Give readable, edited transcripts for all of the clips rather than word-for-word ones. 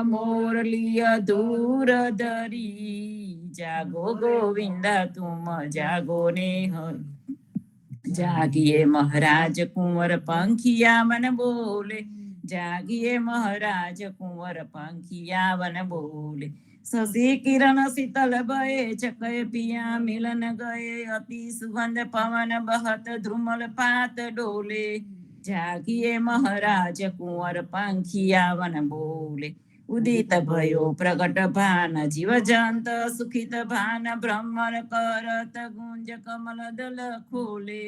मोरली दूर धरी, जागो गोविंद तुम जागो ने हरि। जागिए महाराज कुंवर पंखिया मन बोले, जागिए महाराज कुंवर पंखिया वन बोले। शशि किरण शीतल बये चकय पिया मिलन गए, अति सुगंध पवन बहत ध्रुमल पात डोले। जागिए महाराज कुंवर पंखिया वन बोले। उदित भयो प्रकट भान जीव जंत सुखित भान, भ्रमर करत गुंज कमल दल खोले।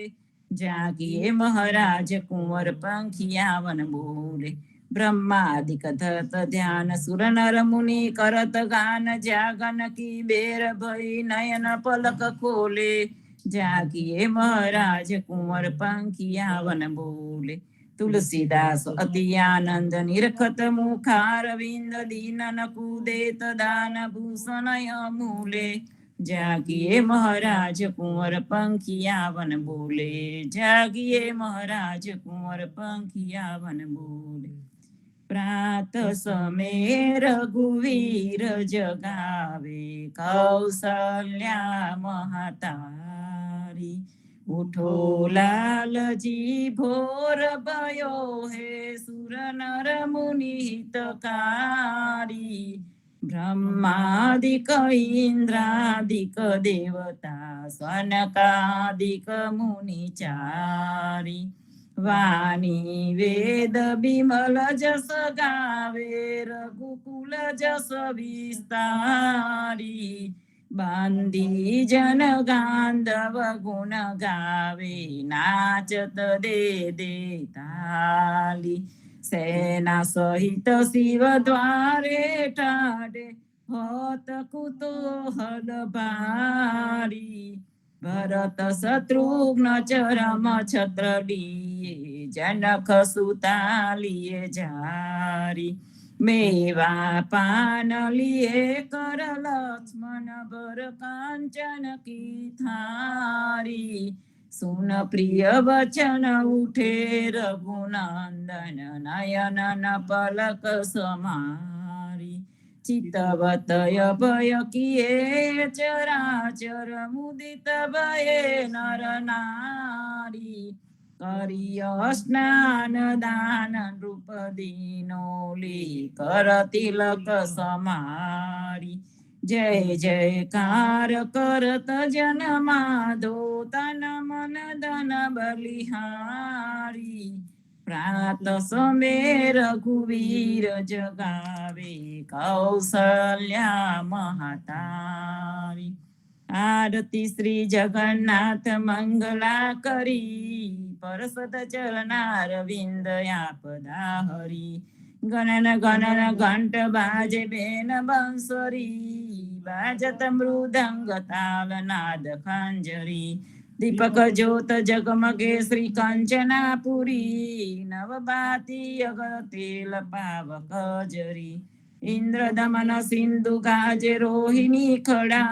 जागिए महाराज कुंवर पंखिया वन बोले। ब्रह्मादिक धत ध्यान सुर नर मुनि करत गान, जागन की बेर भई नयन पलक खोले। जागिए महाराज कुंवर पंखिया वन बोले। तुलसीदास अति आनंद निरखत मुखारविंद, दीनन कुदेत दान भूषण मूले। जागिए महाराज कुंवर पंखिया वन बोले। जागिए महाराज कुंवर पंखिया वन बोले। प्रात समय रघुवीर जगावे, कौसल्या महतारी। उठो लाल जी भोर भयो है, सुर नर मुनि हितकारी। ब्रह्मादिक इंद्रादिक देवता, सनकादिक मुनि चारी। वाणी वेद बिमल जस गावे, रघुकुल जस विस्तारी। बांधी जन गांधव गुण गावे, नाचत दे दे ताली। सेना सहित शिव द्वारे ठाडे, होत कुतूहल भारी। भरत शत्रुघ्न चरम छत्र लिए, जनक सुता लिए झारी। मेवा पान लिए कर लक्ष्मण, बर कांचन की थारी। सुन प्रिय वचन उठे रघुनंदन, नयन न पलक समारी। चितवतय भय किए चराचर, मुदित भये नर नारी। करिय स्नान दान रूप दीनोली, कर तिलक समारी। जय जयकार करत जन माधो, तन मन धन बलिहारी। प्रात समय रघुवीर जगावे, कौसल्या महतारी। आरती श्री जगन्नाथ मंगला करी, परसत चरणार विंद आपदा हरी। गणन गणन घंट बाजे बेन बंसरी, बाजत मृदंग ताल नाद खंजरी। दीपक ज्योत जगमगे श्री कंचनापुरी, नवबाती अगर तेल पावक जरी। इंद्र दमन सिंधु गाजे रोहिणी खड़ा,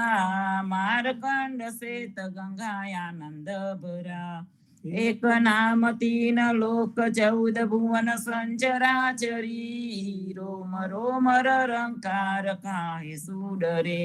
मारकंड सेत गंगा आनंद भरा। एक नाम तीन लोक 14 भुवन संचराचरी, रोम रोम रंकार काहे सुडरे।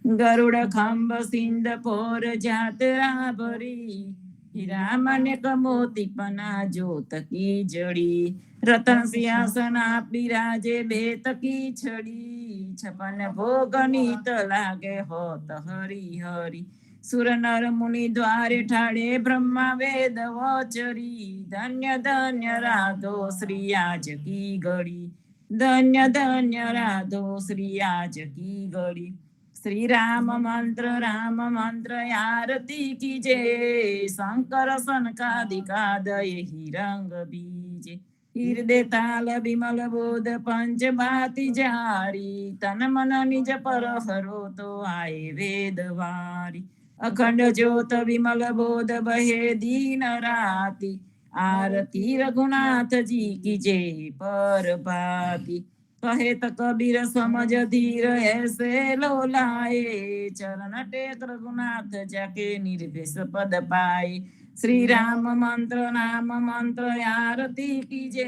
गरुड़ खंब सिंध पोर जात्रा भरी, हीरामण्यक मोती पना जोत की जड़ी। रतन सिंहासन आप बिराजे बेत की छड़ी, 56 भोग नीत लागे होत हरि हरि। सुर नर मुनि द्वारे ठाड़े ब्रह्मा वेद वचरी, धन्य धन्य राधो श्री आज की घड़ी। धन्य धन्य राधो श्री आज की घड़ी। श्री राम मंत्र आरती कीजे, शंकर सनकादिकादय ही रंग बीजे। हृदय ताल विमल बोध पंच भाति जारी, तन मन निज पर हरो तो आए वेद वारी। अखंड ज्योत विमल बोध बहे दीन राति, आरती रघुनाथ जी की जय पर भाति। कहे त कबीर समझ धीर ऐसे लो लाए, चरण टेक रघुनाथ जाके निर्भेष पद पाए। श्री राम मंत्र नाम मंत्र आरती कीजे,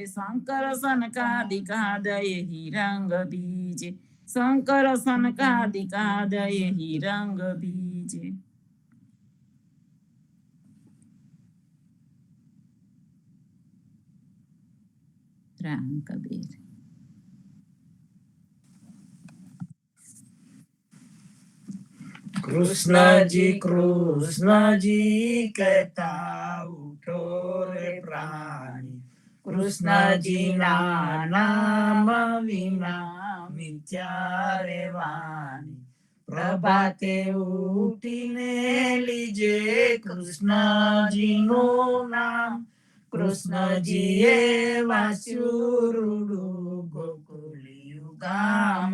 शंकर सनकादिकादय ही रंग बीजे, शंकर सनकादिकादय ही रंग बीजे। राम कबीर। कृष्ण जी कहता उठो रे प्राणी, कृष्ण जी ना नाम विना मिथ्या रे वाणी। प्रभाते उठीने लीजे कृष्ण जी नो नाम, कृष्ण जी ये वासुरुडु गोकुली युगाम।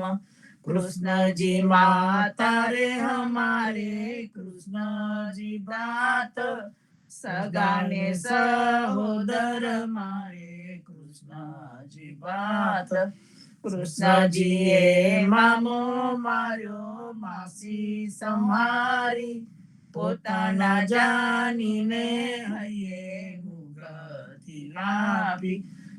कृष्ण जी माता रे हमारे, कृष्ण जी बात सगाने सहोदर मारे, कृष्ण जी बात। कृष्ण जी ये मामो मार्यो मासी समारी, पोताना जानीने हये मुगति लापी।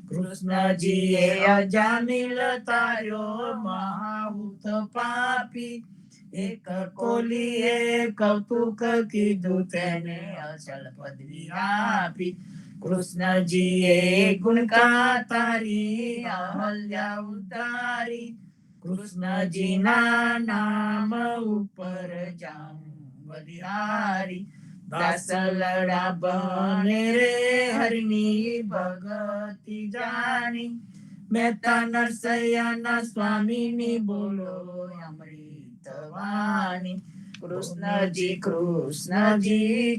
कृष्ण जी ये अजामिल तार्यो महाभूत पापी, एक कोलीए कौतुक कीधु तेने अचल पदवी आपी। कृष्ण जी ये गुण तारी अहल्या उतारी, कृष्ण जी ना नाम ऊपर जाऊं बलिहारी। दास लड़ा बने रे हरिणी भगति जानी, मेहता नरसैया स्वामी बोलो अमृत वाणी। कृष्ण जी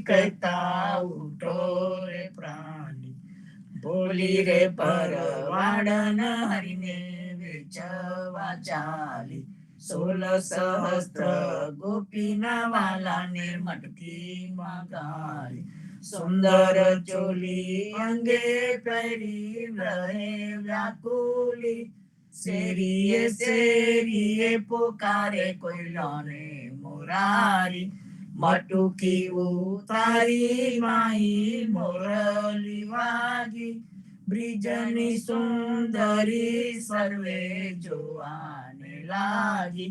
कहता उठो रे प्राणी, बोली रे परवाडन हरिने वेचवा चाली। 16 सहस्त्र गोपीना वाला ने मटकी मागाली, सुंदर चोली अंगे पैरी रहे व्याकुली। सेरिये पुकारे कोई लौने मुरारी, मटुकी उतारी माही मोरली वागी। ब्रिजनी सुंदरी सर्वे जोआने लागी,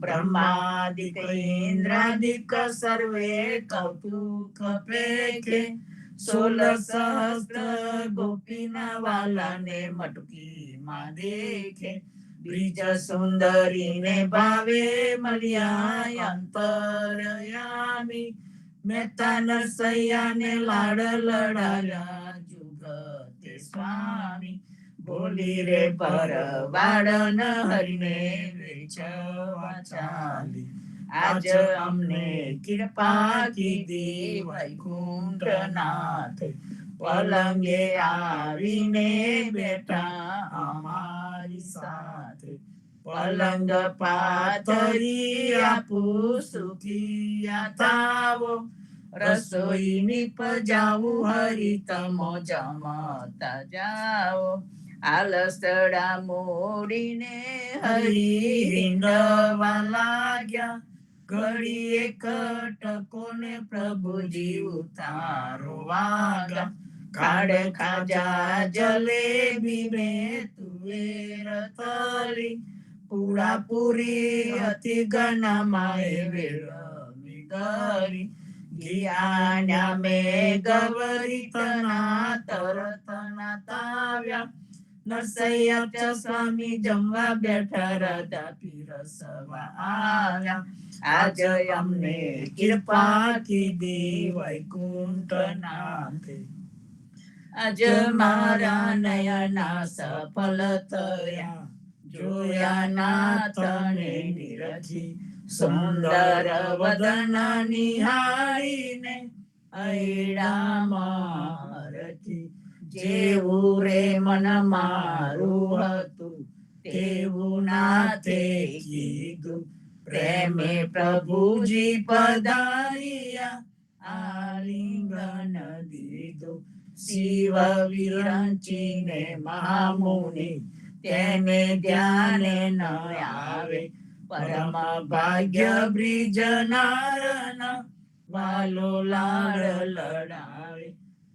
ब्रह्मादिक इंद्रादिक सर्वे कौतुक पेखे। 16 सहस्त्र गोपीना वाला ने मटकी माँ देखे। ब्रिज सुंदरी ने भावे मलिया अंतरयामी, मेहता नरसैया ने लाड़ लड़ाया जुगते स्वामी। बोली रे परवाडन हरिने वेचवा चाली, आज हमने कृपा की दी वैकुंठनाथ। पलंगे आवीने बेटा हमारी साथ, पलंग पाथरी आपू सुखिया थावो। रसोई निपजाऊ हरि तमो जमता जाओ। आलसड़ा मोड़ीने हरि हिंडवा लाग्या, घड़ी कटको ने प्रभुजी उतारो वागा। खाड़े खाजा जलेबी में तुवेर तली, पूरा पूरी अति गना माए वेळ मिगरी। गियान्या में गवरी तना तरतना ताव्या, नरसैयाच्या स्वामी जमवा बैठा राधा पीरसवा आव्या। आज हमने कृपा की दी वैकुंठनाथ, आज मारा नयना सफल थया। जोया नाथने निरखी, सुंदर वदन निहाळीने ऐडा मारती। जेવું रे मन माરું હતું તેવું નાથે કીધું, પ્રેમે પ્રભુજી પધાર્યા આલિંગન દીધું। શિવ વિરંચીને મહામુનિ તેને ધ્યાને ન આવે, પરમ ભાગ્ય બ્રિજ નારના વાલો લાડ લડાવે,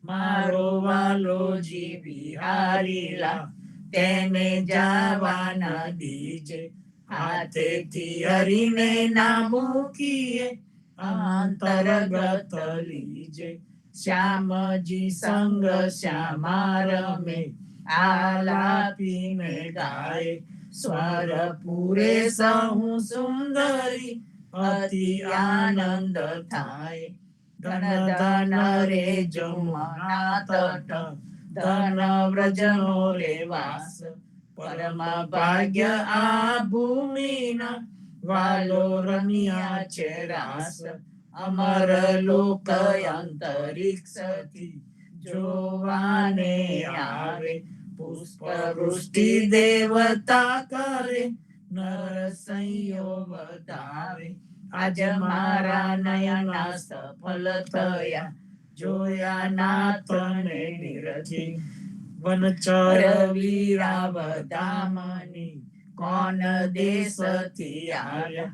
મારો વાલો જી બિહારીલા, તેને જાવા ન દીજે, હાથેથી હરીને ના મૂકીએ, અંતર્ગત લીજે. શ્યામજી સંગ શ્યામા રમે, આલાપીને ગાય, સ્વર પૂરે સહુ સુંદરી, અતિ આનંદ થાય. ધન ધન રે જમુના તટ, ધન વ્રજનો રે વાસ, પરમ ભાગ્ય આ ભૂમિના, વાલો રમ્યા છે રાસ. અમર લોક અંતરિક્ષથી જોવાને આવે, પુષ્પ વૃષ્ટિ દેવતા કરે, નર સંયો વધાવે. આજ મારા નયના સફળ થયા, જોયા નાથને નિરખી. વનચર વીરાવધામની, કોણ દેશથી આવ્યા,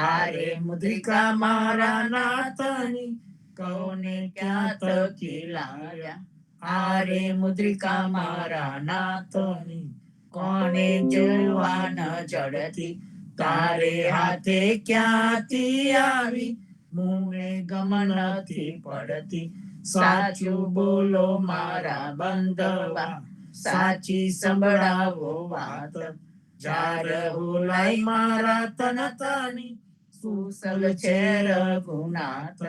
આરે મુદ્રિકા મારા નાથની, કોને ક્યાં થકી લાવ્યા. આરે મુદ્રિકા મારા નાથની, કોને જોવા ન જડતી, તારે હાથે ક્યાંથી આવી, મુને ગમનથી પડતી. સાચું બોલો મારા બંધવા, સાચી સંભળાવો વાત, જાર હોલાઈ મારા તન તની, સુસલ છે રઘુનાથ.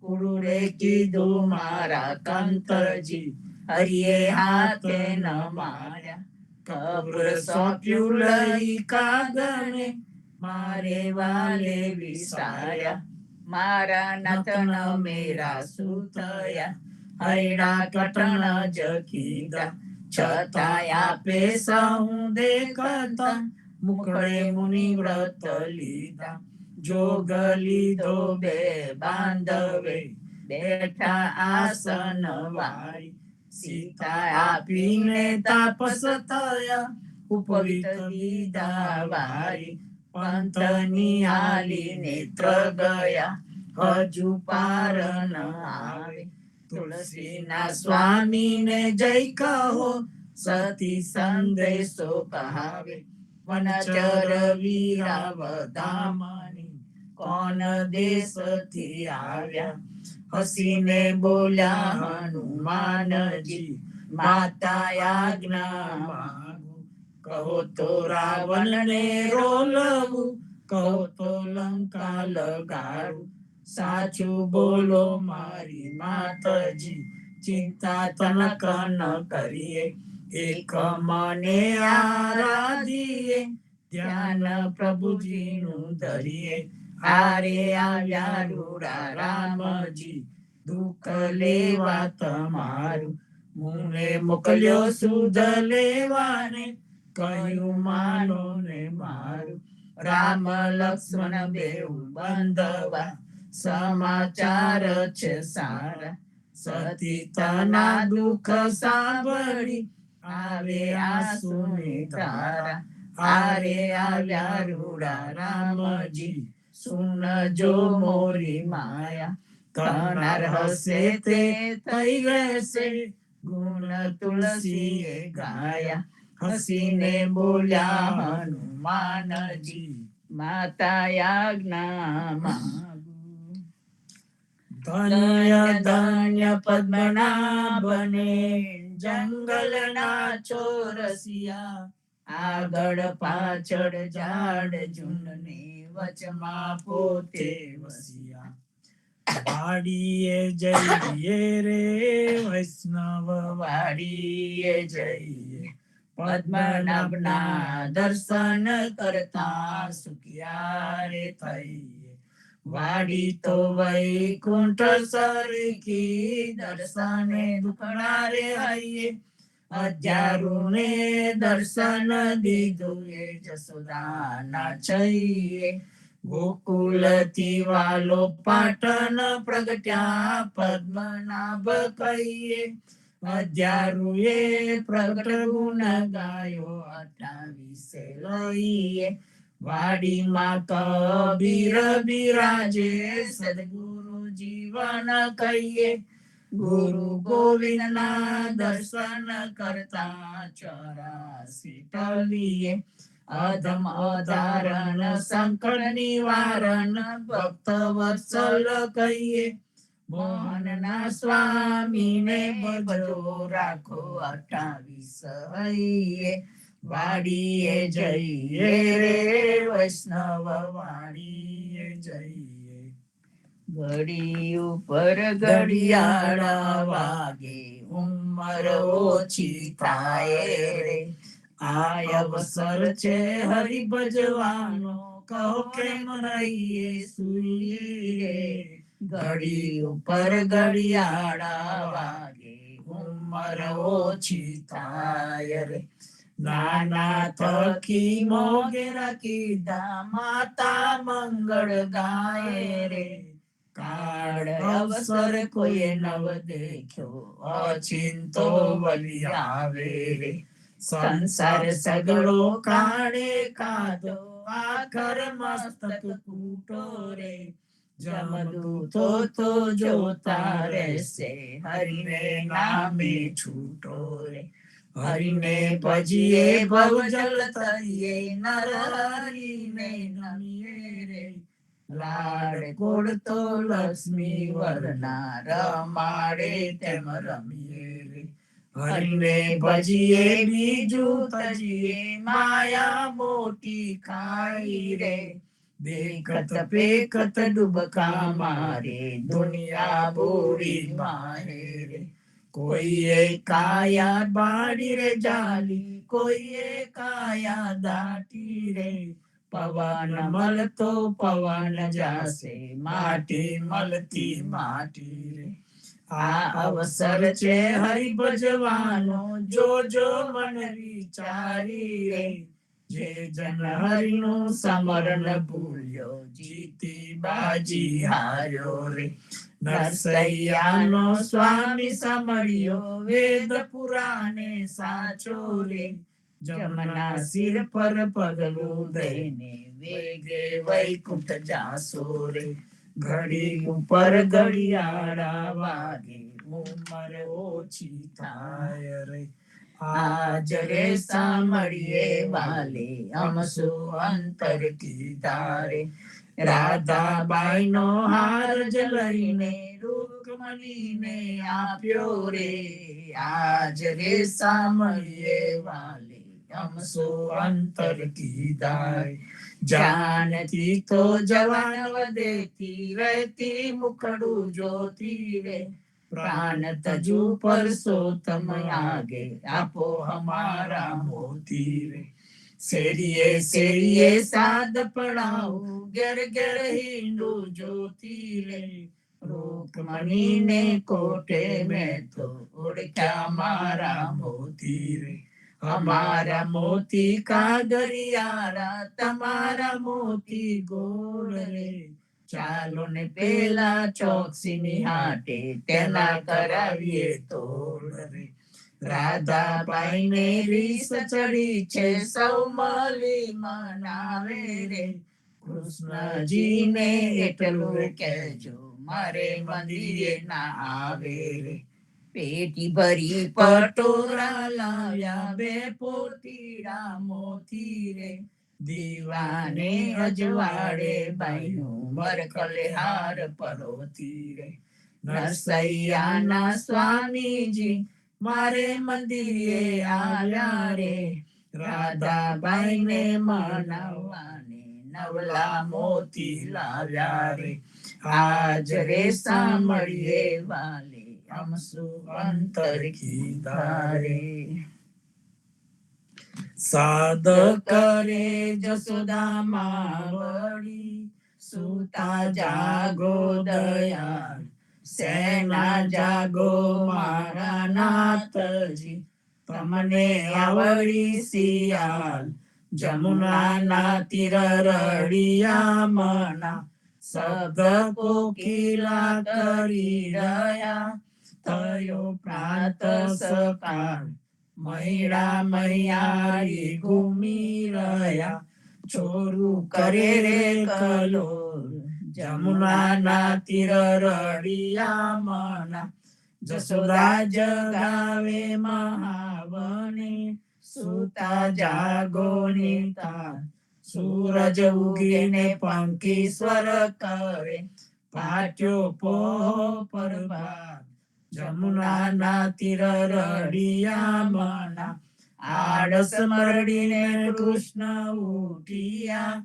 કુરુડે કીધું મારા કંતજી, હરિએ હાથે ન માર્યા. કબ્ર સોંપ્યું લઈ કાગને, મારે વાલે વિસાર્યા. મારા નાથન મેરા શું થયા, હૈડા કટણ જ કીધા. છતાંય આપે સહુ દેખતા, મુખડે મુનિ વ્રત લીધા. જોગ લીધો બે બાંધવે, બેઠા આસન વાળી. સીતા આપીને તાપસ થયા, ઉપવિત દીધા વારી. પંથની હાલી નેત્ર ગયા, હજુ પાર ન આવે. તુલસીના સ્વામીને જય કહો, સતી સંદેશો કહાવે. વનચર વીરાવધામની, કોણ દેશથી આવ્યા. હસીને બોલ્યા હનુમાનજી, માતા આજ્ઞા માંગુ. કહો તો રાવણને રોલવું, કહો તો લંકા લગાડું. સાચું બોલો મારી માતજી, ચિંતા તનક ન કરીએ. એક મને આરાધીએ, ધ્યાન પ્રભુજીનું ધરીએ. આરે આવ્યા રૂડા રામજી, દુઃખ લેવા તમારું. મુને મોકલ્યો સુધ લેવાને, કહ્યું માનો ને મારું. રામ લક્ષ્મણ બેઉ બંધવા, સમાચાર છે સારા. સતી તના દુઃખ સાંભળી, આવે આંસુની ધારા. આરે આવ્યા રૂડા રામજી, સુનજો મોરી માયા. થનાર હશે તે થઈ રહેશે, ગુણ તુલસીએ ગાયા. હસીને બોલ્યા હનુમાનજી, માતા આજ્ઞા માંગુ. ધન્ય ધન્ય પદ્મનાભને, જંગલના ચોરસિયા. આગળ પાછળ ઝાડ ઝુંડને, વચમાં પોતે વસિયા. વાડીએ જઈએ રે વૈષ્ણવ, વાડીએ જઈએ. પદ્મનાભના દર્શન કરતા, સુખિયા રે થઈએ. વાડી તો વૈકુંઠ સરખી, દર્શને દુખણા રે હૈયે. અધ્યારુને દર્શન દીધું, એ જસોદાના છઈએ. ગોકુલથી વાલો પાટણ પ્રગટ્યા, પદ્મનાભ કહીએ. અધ્યારુએ પ્રગટ ગુણ ગાયો, 28 લઈએ. વાડીમાં કબીર બિરાજે, સદગુરુ જીવન કહીએ ગુરુ ગોવિંદના દર્શન કરતા 84 ટલીએ અધમ અધારણ સંકટ નિવારણ ભક્ત વત્સલ કહીએ મોહનના સ્વામીને ભજો રાખો 28 હૈયે વાડીએ જઈએ રે વૈષ્ણવ વાડીએ જઈએ ઘડી ઉપર ઘડિયાળા વાગે ઉંમર ઓછી થાય રે આ અવસર છે હરિ ભજવાનો કહો કેમ રહીએ સુઈએ ઘડી ઉપર ઘડિયાળા વાગે ઉંમર ઓછી થાય રે નાના થકી મોગેરા કીધા માતા મંગળ ગાય રે કાળ અવસર કોઈ નવ દેખ્યો અચિંતો વલી આવે રે સંસાર સગડો કાળે કાધો આખર મસ્તક કૂટો રે જમદૂતો તો જોતા રહેશે હરિને નામે છૂટો રે હરિને ભજીએ ભવજલ તરીએ નર હરિને નમીએ રે લાડ કોડ તો લક્ષ્મી વરના રમાડે તેમ રમીએ રે હરિને ભજીએ બીજું તજીએ માયા મોટી ખાઈ રે દેખત પેખત ડૂબકા મારે દુનિયા બુરી મારે રે કોઈએ કાયા બાડી રે જાલી કોઈએ કાયા દાટી રે પવન મળતો પવન જાશે માટી મળતી માટી રે આ અવસર છે હરિ ભજવાનો જોજો મન વિચારી રે જે જન હરિનું સમરણ ભૂલ્યો જીતી બાજી હાર્યો રે નરસૈયાનો સ્વામી સમળ્યો વેદ પુરાણે સાચો રે જમના સિર પર પગલું દઈને વેગે વૈકુંઠ જાસો રે ઘડી ઉપર ઘડિયાળા વાગે ઉંમર ઓછી થાય રે આજ રે સાંભળીએ વાલે અમસો અંતર કીધા રે રાધાબાઈ નો હાર જ લઈને રૂકમણીને આપ્યો રે આજ રે સાંભળીએ વાલે અમસો અંતર કીધા જાનતી તો જવાન વધેતી રહેતી મુખડું જોતી રે प्राण तजू परसोत्तम आगे आपो हमारा मोती रे सेरिये सेरिये साध पड़ाओ गर गर हिंदू ज्योति रे रुक्मणी ने कोटे में तो उड़का हमारा मोती रे हमारा मोती का गरियारा तमारा मोती गोल रे ચાલો ને પેલા ચોકસીની હાટે તેના કરાવીએ તોડ રે રાધાબાઈ ને રીસ ચડી છે સૌ મળી મનાવે રે કૃષ્ણજીને એટલું કહેજો મારે મંદિરે ના આવે રે પેટી ભરી પટોરા લાવ્યા 2 પોતીડા મોતી રે દીવાને અજવાડે બાઈનું મરકલે હાર પરોતી રે નરસૈયાના સ્વામીજી મારે મંદિરે આવ્યા રે રાધાબાઈને મનાવવાને નવલા મોતી લાવ્યા રે આજ રે સાંભળીએ વાલે અમસુ અંતર કીધા રે સાદ કરે જસોદા માવડી સુતા જાગો દયાળ સેના જાગો મારા નાથજી તમને આવડી શિયાળ જમુના તીર રડિયા મના શબ્દ કોકિલા કરી રહ્યા થયો પ્રાત સકાળ મૈડા મૈયારી ઘૂમી રહ્યા ચોરું કરે રે કલોલ જમુનાના તીર રળિયા મના જસોદા જગાવે મહાવને સુતા જાગો નીતા સૂરજ ઉગીને પંખી સ્વર કરે પાટ્યો પોહો પ્રભાત જમુનાના તીર રળિયા મના આળસ મરડીને કૃષ્ણ ઉઠિયા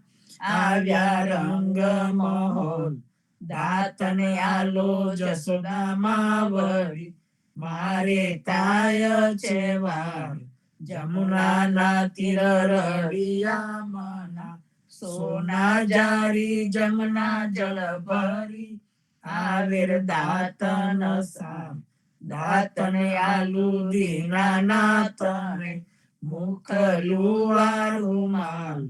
આવ્યા રંગ મહોલ દાતને આલો જસોદામાં વળી મારે તાય છે વાર જમુનાના તીર રળિયા મના સોના જારી જમના જળ ભરી આવેર દાતન સામ દાતને આલુ દીનાનાથને મુખ લુવારું માલ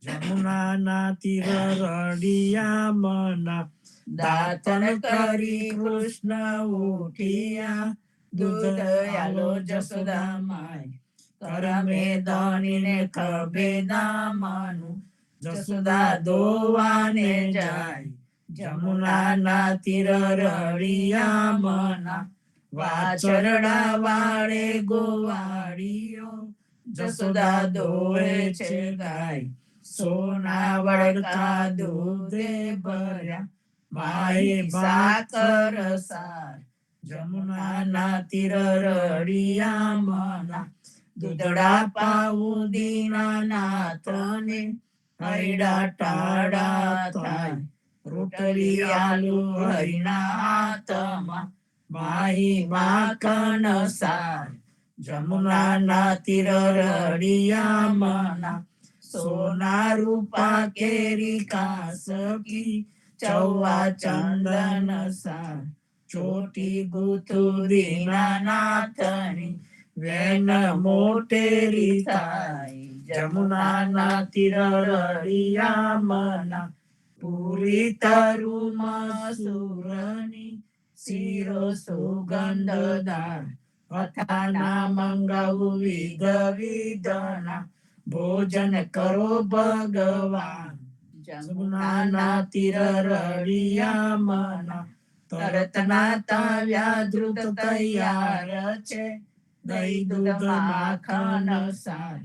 જમુનાના તીર રળિયા મના દાતન કરી કૃષ્ણ ઉઠિયા દૂધ આલો જસોદા માય કરમે દાનીને ખભે દામાનું જસોદા દોવાને જાય જમુનાના તીર રળિયા મના વાછરડા વાળે ગોવાળીઓ જસોદા દોવે છે ગાય સોના વળકા દૂધે ભર્યા માએ સાકર સાર જમુનાના તીર રળિયા મના દૂધડા પાવું દીનાનાથને હૈડા ટાળા થાય રોટલી આલુ હરિના હાથમાં માહી માખણ સાર જમુનાના તીર રળિયા મના સોના રૂપા કેરી કાસકી ચૌવા ચંદન સાર ચોટી ગુથુરીના નાથની વેન મોટેરી થાય જમુનાના તીર રળિયા મના પૂરી તરુમાં સુરની શીરો સુગંધદાર અથાના મંગાવું વિધ વિધના ભોજન કરો ભગવાન જમુનાના તીર રળિયા મના તરત ના તાવ્યા ધ્રુત તૈયાર છે દહીં દૂધ માખણ સાર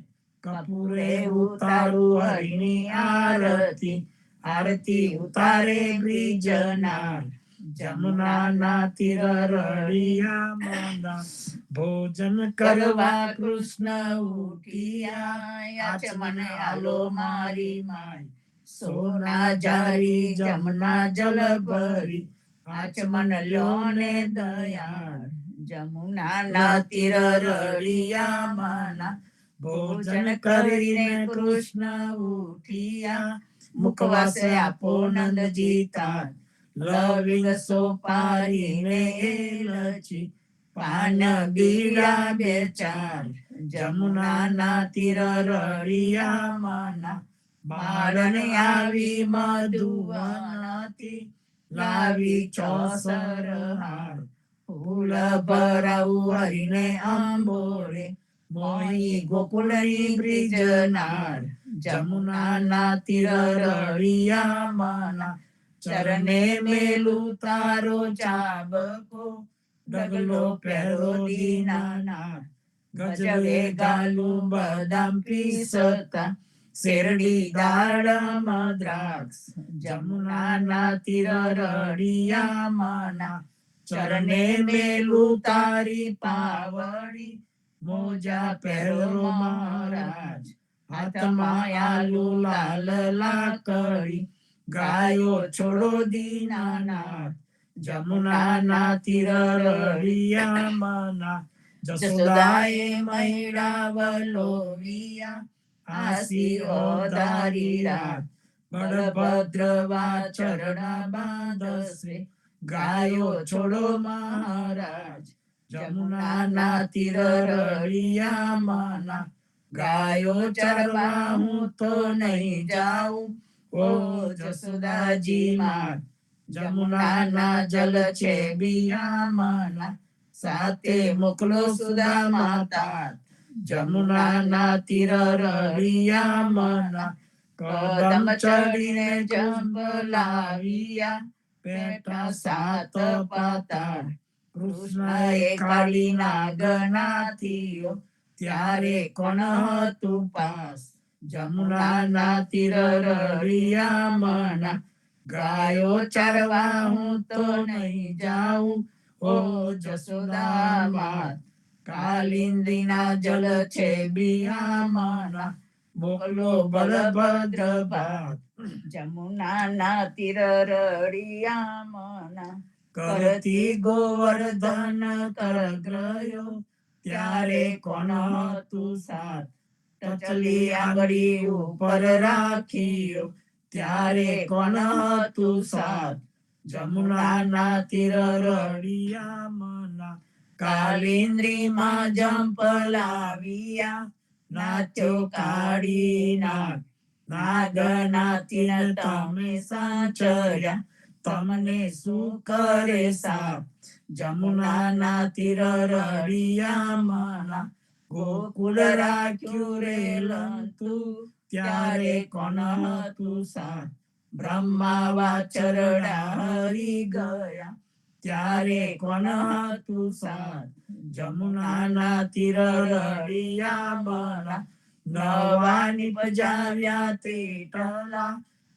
કપૂરે ઉતારું હરિની આરતી આરતી ઉતારે બ્રિજનાર જમુનાના તીર રળિયા મના ભોજન કરવા કૃષ્ણ ઉઠિયા આચમન આલો મારી માય સોના જારી જમના જલ ભરી આચમન લ્યોને દયાળ જમુનાના તીર રળિયા મના ભોજન કરીને કૃષ્ણ ઉઠિયા મુખવાસે આપો નંદજી તાર લવિંગ સોપારીને એલચી પાન બીડા બે ચાર જમુનાના તીર રળિયા મના બાળને આવી મધુવનથી લાવી ચોસર હાર ફૂલ ભરાવું હરીને અંબોરે મોહી ગોકુળની બ્રિજનાર જમુનાના તીર રળિયા મના ચરણે મેલું તારો ચાબકો ડગલો પહેરો દીનાનાર ગજવે ગાલું બદામ પીસતા શેરડી દાડમ દ્રાક્ષ જમુનાના તીર રળિયા મના ચરણે મેલું તારી પાવડી મોજા પહેરો મહારાજ હાથમાં આલુ લાલ લાકડી ગાયો છોડો દીનાનાથ જમુનાના તીર રળિયા મના જસોદાએ મૈડા વલોવિયા આસી ઓધારી રાત બળભદ્ર વાછરડા બાંધશે ગાયો છોડો મહારાજ જમુનાના તીર રળિયા મના ગાયો ચરવા હું તો નહીં જાઉં ઓ જસોદાજી માત જમુનાના જલ છે બિયા મના સાથે મોકલો સુદા માતા જમુનાના તીર રળિયા મના કદમ ચડીને જંપલાવ્યા, પેટા સાત પાતાળ. કૃષ્ણએ કાળી નાગનાથીઓ, ત્યારે કોણ હતું પાસ. જમુનાના તીર રળિયા મના, ગાયો ચારવા હું તો નહીં જાઉં, ઓ જશોદા માત. કાલિંદીના જલ છે બિયામના, મોકલો બલભદ્ર ભાત. જમુનાના તીર રળિયા મના, કરતી ગોવર્ધન કરગ્રહ્યો, ત્યારે કોણ હતું સાથ. ટચલી આંગળી ઉપર રાખીયો, ત્યારે કોણ હતું સાથ. જમુનાના તીર રળિયા મના, કાલિંદ્રીમાં જંપલાવ્યા, નાચ્યો કાળી નાગ. નાગનાથીને તમે સાચર્યા, તમને શું કરે સાપ. જમુનાના તીર રળિયા મના, ગોકુળ રાખ્યું રે લંતું, ત્યારે કોણ હતું સાથ. બ્રહ્મા વાછરડા હરી ગયા, ત્યારે કોણ હતું સાથ. જમુનાના તીર રળિયા મના, નવા નિપજાવ્યા ત્રિટલા,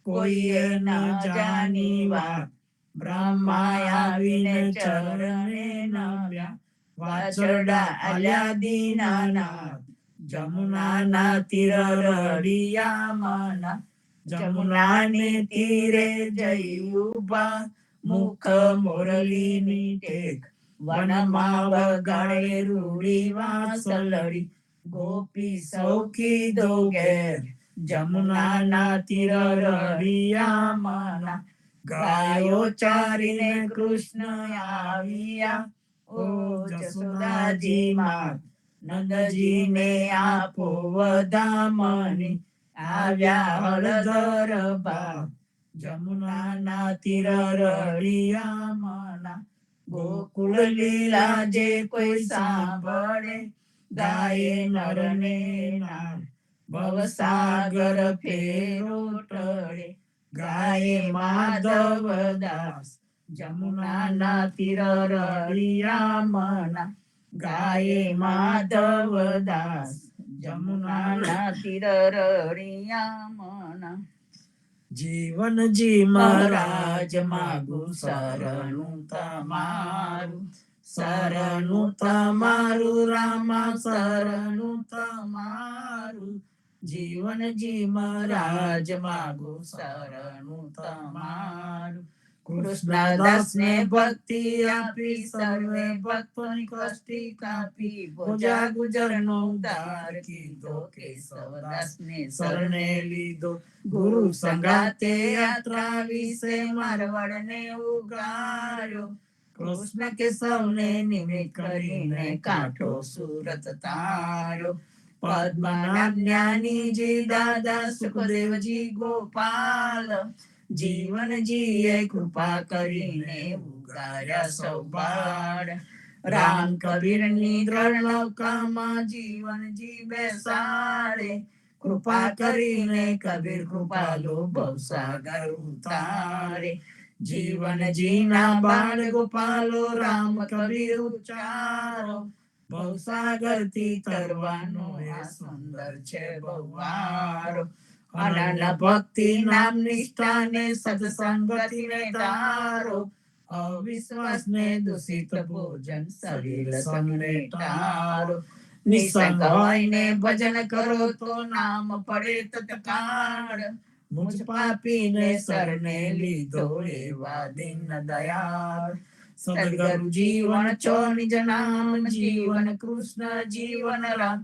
કોઈએ ન જાની વાત. બ્રહ્મા આવીને ચરણે નમ્યા, વાછરડા આલ્યા દીનાનાથ. જમુનાના તીર રળિયા મના, જમુનાને તીરે જઈ ઉભા, મુખ મોરલીની ટેક. વનમાં વગાડે રૂડી વાંસલડી, ગોપી સૌખી દો ઘેર. જમુનાના તીર રળિયા મના, ગાયો ચારીને કૃષ્ણ આવ્યા, ઓ જશોદાજી માત. નંદજીને આપો વધામણી, આવ્યા હળદર ભાત. જમુનાના તીર રળિયા મના, ગોકુળ લીલા જે કોઈ સાંભળે, ગાયે નર ને નાર. ભવસાગર ફેરો ટળે, ગાયે માધવ દાસ. જમુનાના તીર રળિયા મના, ગાયે માધવ દાસ. જમુનાના તીર રળિયા મના, જીવનજી મહારાજ માગું શરણું તમારું. શરણું તમારું રામા, શરણું તમારું. જીવનજી મહારાજ માગું શરણું તમારું. કૃષ્ણદાસને ભક્તિ આપી, સર્વે ભક્તોની કષ્ટી કાપી. ભોજા ગુજરનો ઉદ્ધાર કીધો, કેશવદાસને શરણે લીધો. ગુરુ સંગાતે યાત્રા વિશે મારવાડને ઉગાર્યો. કૃષ્ણ કેશવને નિમિત્ત કરીને કાંઠો સુરત તાર્યો. પદ્મનાભ જ્ઞાનીજી દાદા, સુખદેવજી ગોપાલ. જીવનજીએ કૃપા કરીને ઉગાર્યા સૌ બાળ. રામ કબીરની દ્રઢ નૌકામાં જીવનજી બેસાડે. કૃપા કરીને કબીર કૃપાલો ભવસાગર ઉતારે. જીવનજીના બાળ ગોપાલો રામ કબીર ઉચ્ચારો. ભવસાગરથી તરવાનો આ સુંદર છે બહુવારો. અનન્ય ભક્તિ નામ નિષ્ઠાને સત્સંગતિને ધારો. અવિશ્વાસને દૂષિત ભોજન સલિલ સંગને ટાળો. નિસંગ હોઈને ભજન કરો તો નામ પડે તત્કાળ. મુજ પાપીને શરણે લીધો એવા દીન દયાળ. સદગુરુ જીવન છો નિજ નામ, જીવન કૃષ્ણ જીવન રામ.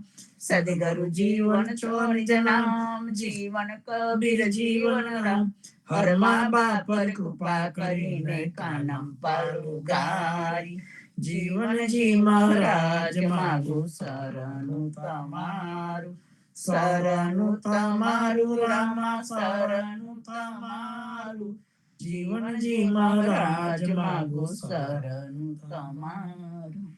સદગુરુ જીવન છો નિજ નામ, જીવન કબીર જીવન રામ. હર મા બાપ પર કૃપા કરીને કાનમ પાડું ગારી. જીવનજી મહારાજ માગું શરણું તમારું. શરણું તમારું રામા, શરણું તમારું. જીવનજી મહારાજ માગું શરણું તમારું.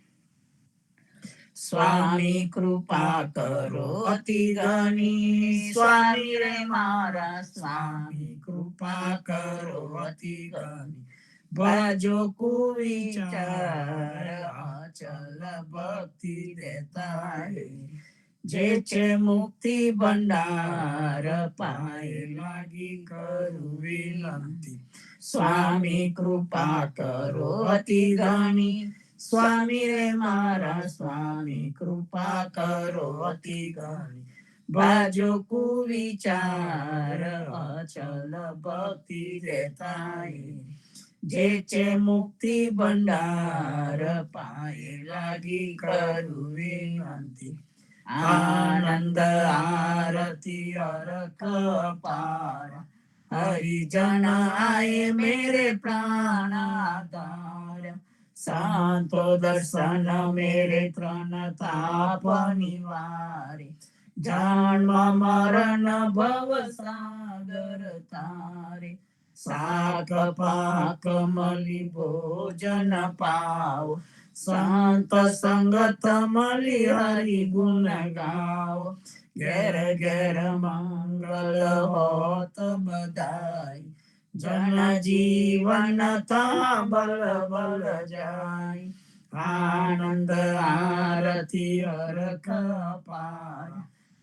સ્વામી કૃપા કરો અતિ ઘણી, સ્વામી રે મારા સ્વામી કૃપા કરો અતિ ઘણી, ભજો કુવિચાર અચલ ભક્તિ દેતા હે, જે છે મુક્તિ ભંડાર પાય લાગી કરું વિનંતી, સ્વામી કૃપા કરો અતિ ઘણી, સ્વામી રે મારા સ્વામી કૃપા કરો અતિ ઘણી, ભજો કુવિચાર અચલ ભક્તિ દેતા હે, જે છે મુક્તિ ભંડાર પાય લાગી કરું વિનંતી, આનંદ આરતી અરખ પાર, હરિજન આયે મેરે પ્રાણ આધાર, સંતો દર્શન મેરે ત્રણ તાપ નિવારે, જન્મ મરણ ભવ સાગર તારે, શાક પાક મલી ભોજન પાવ, સંત સંગત મલી હરિ ગુણ ગાવ, ઘેર ઘેર મંગલ હોત બધાય, જન જીવન તા બલ બલ જાય, આનંદ આરતી અરખ પાર,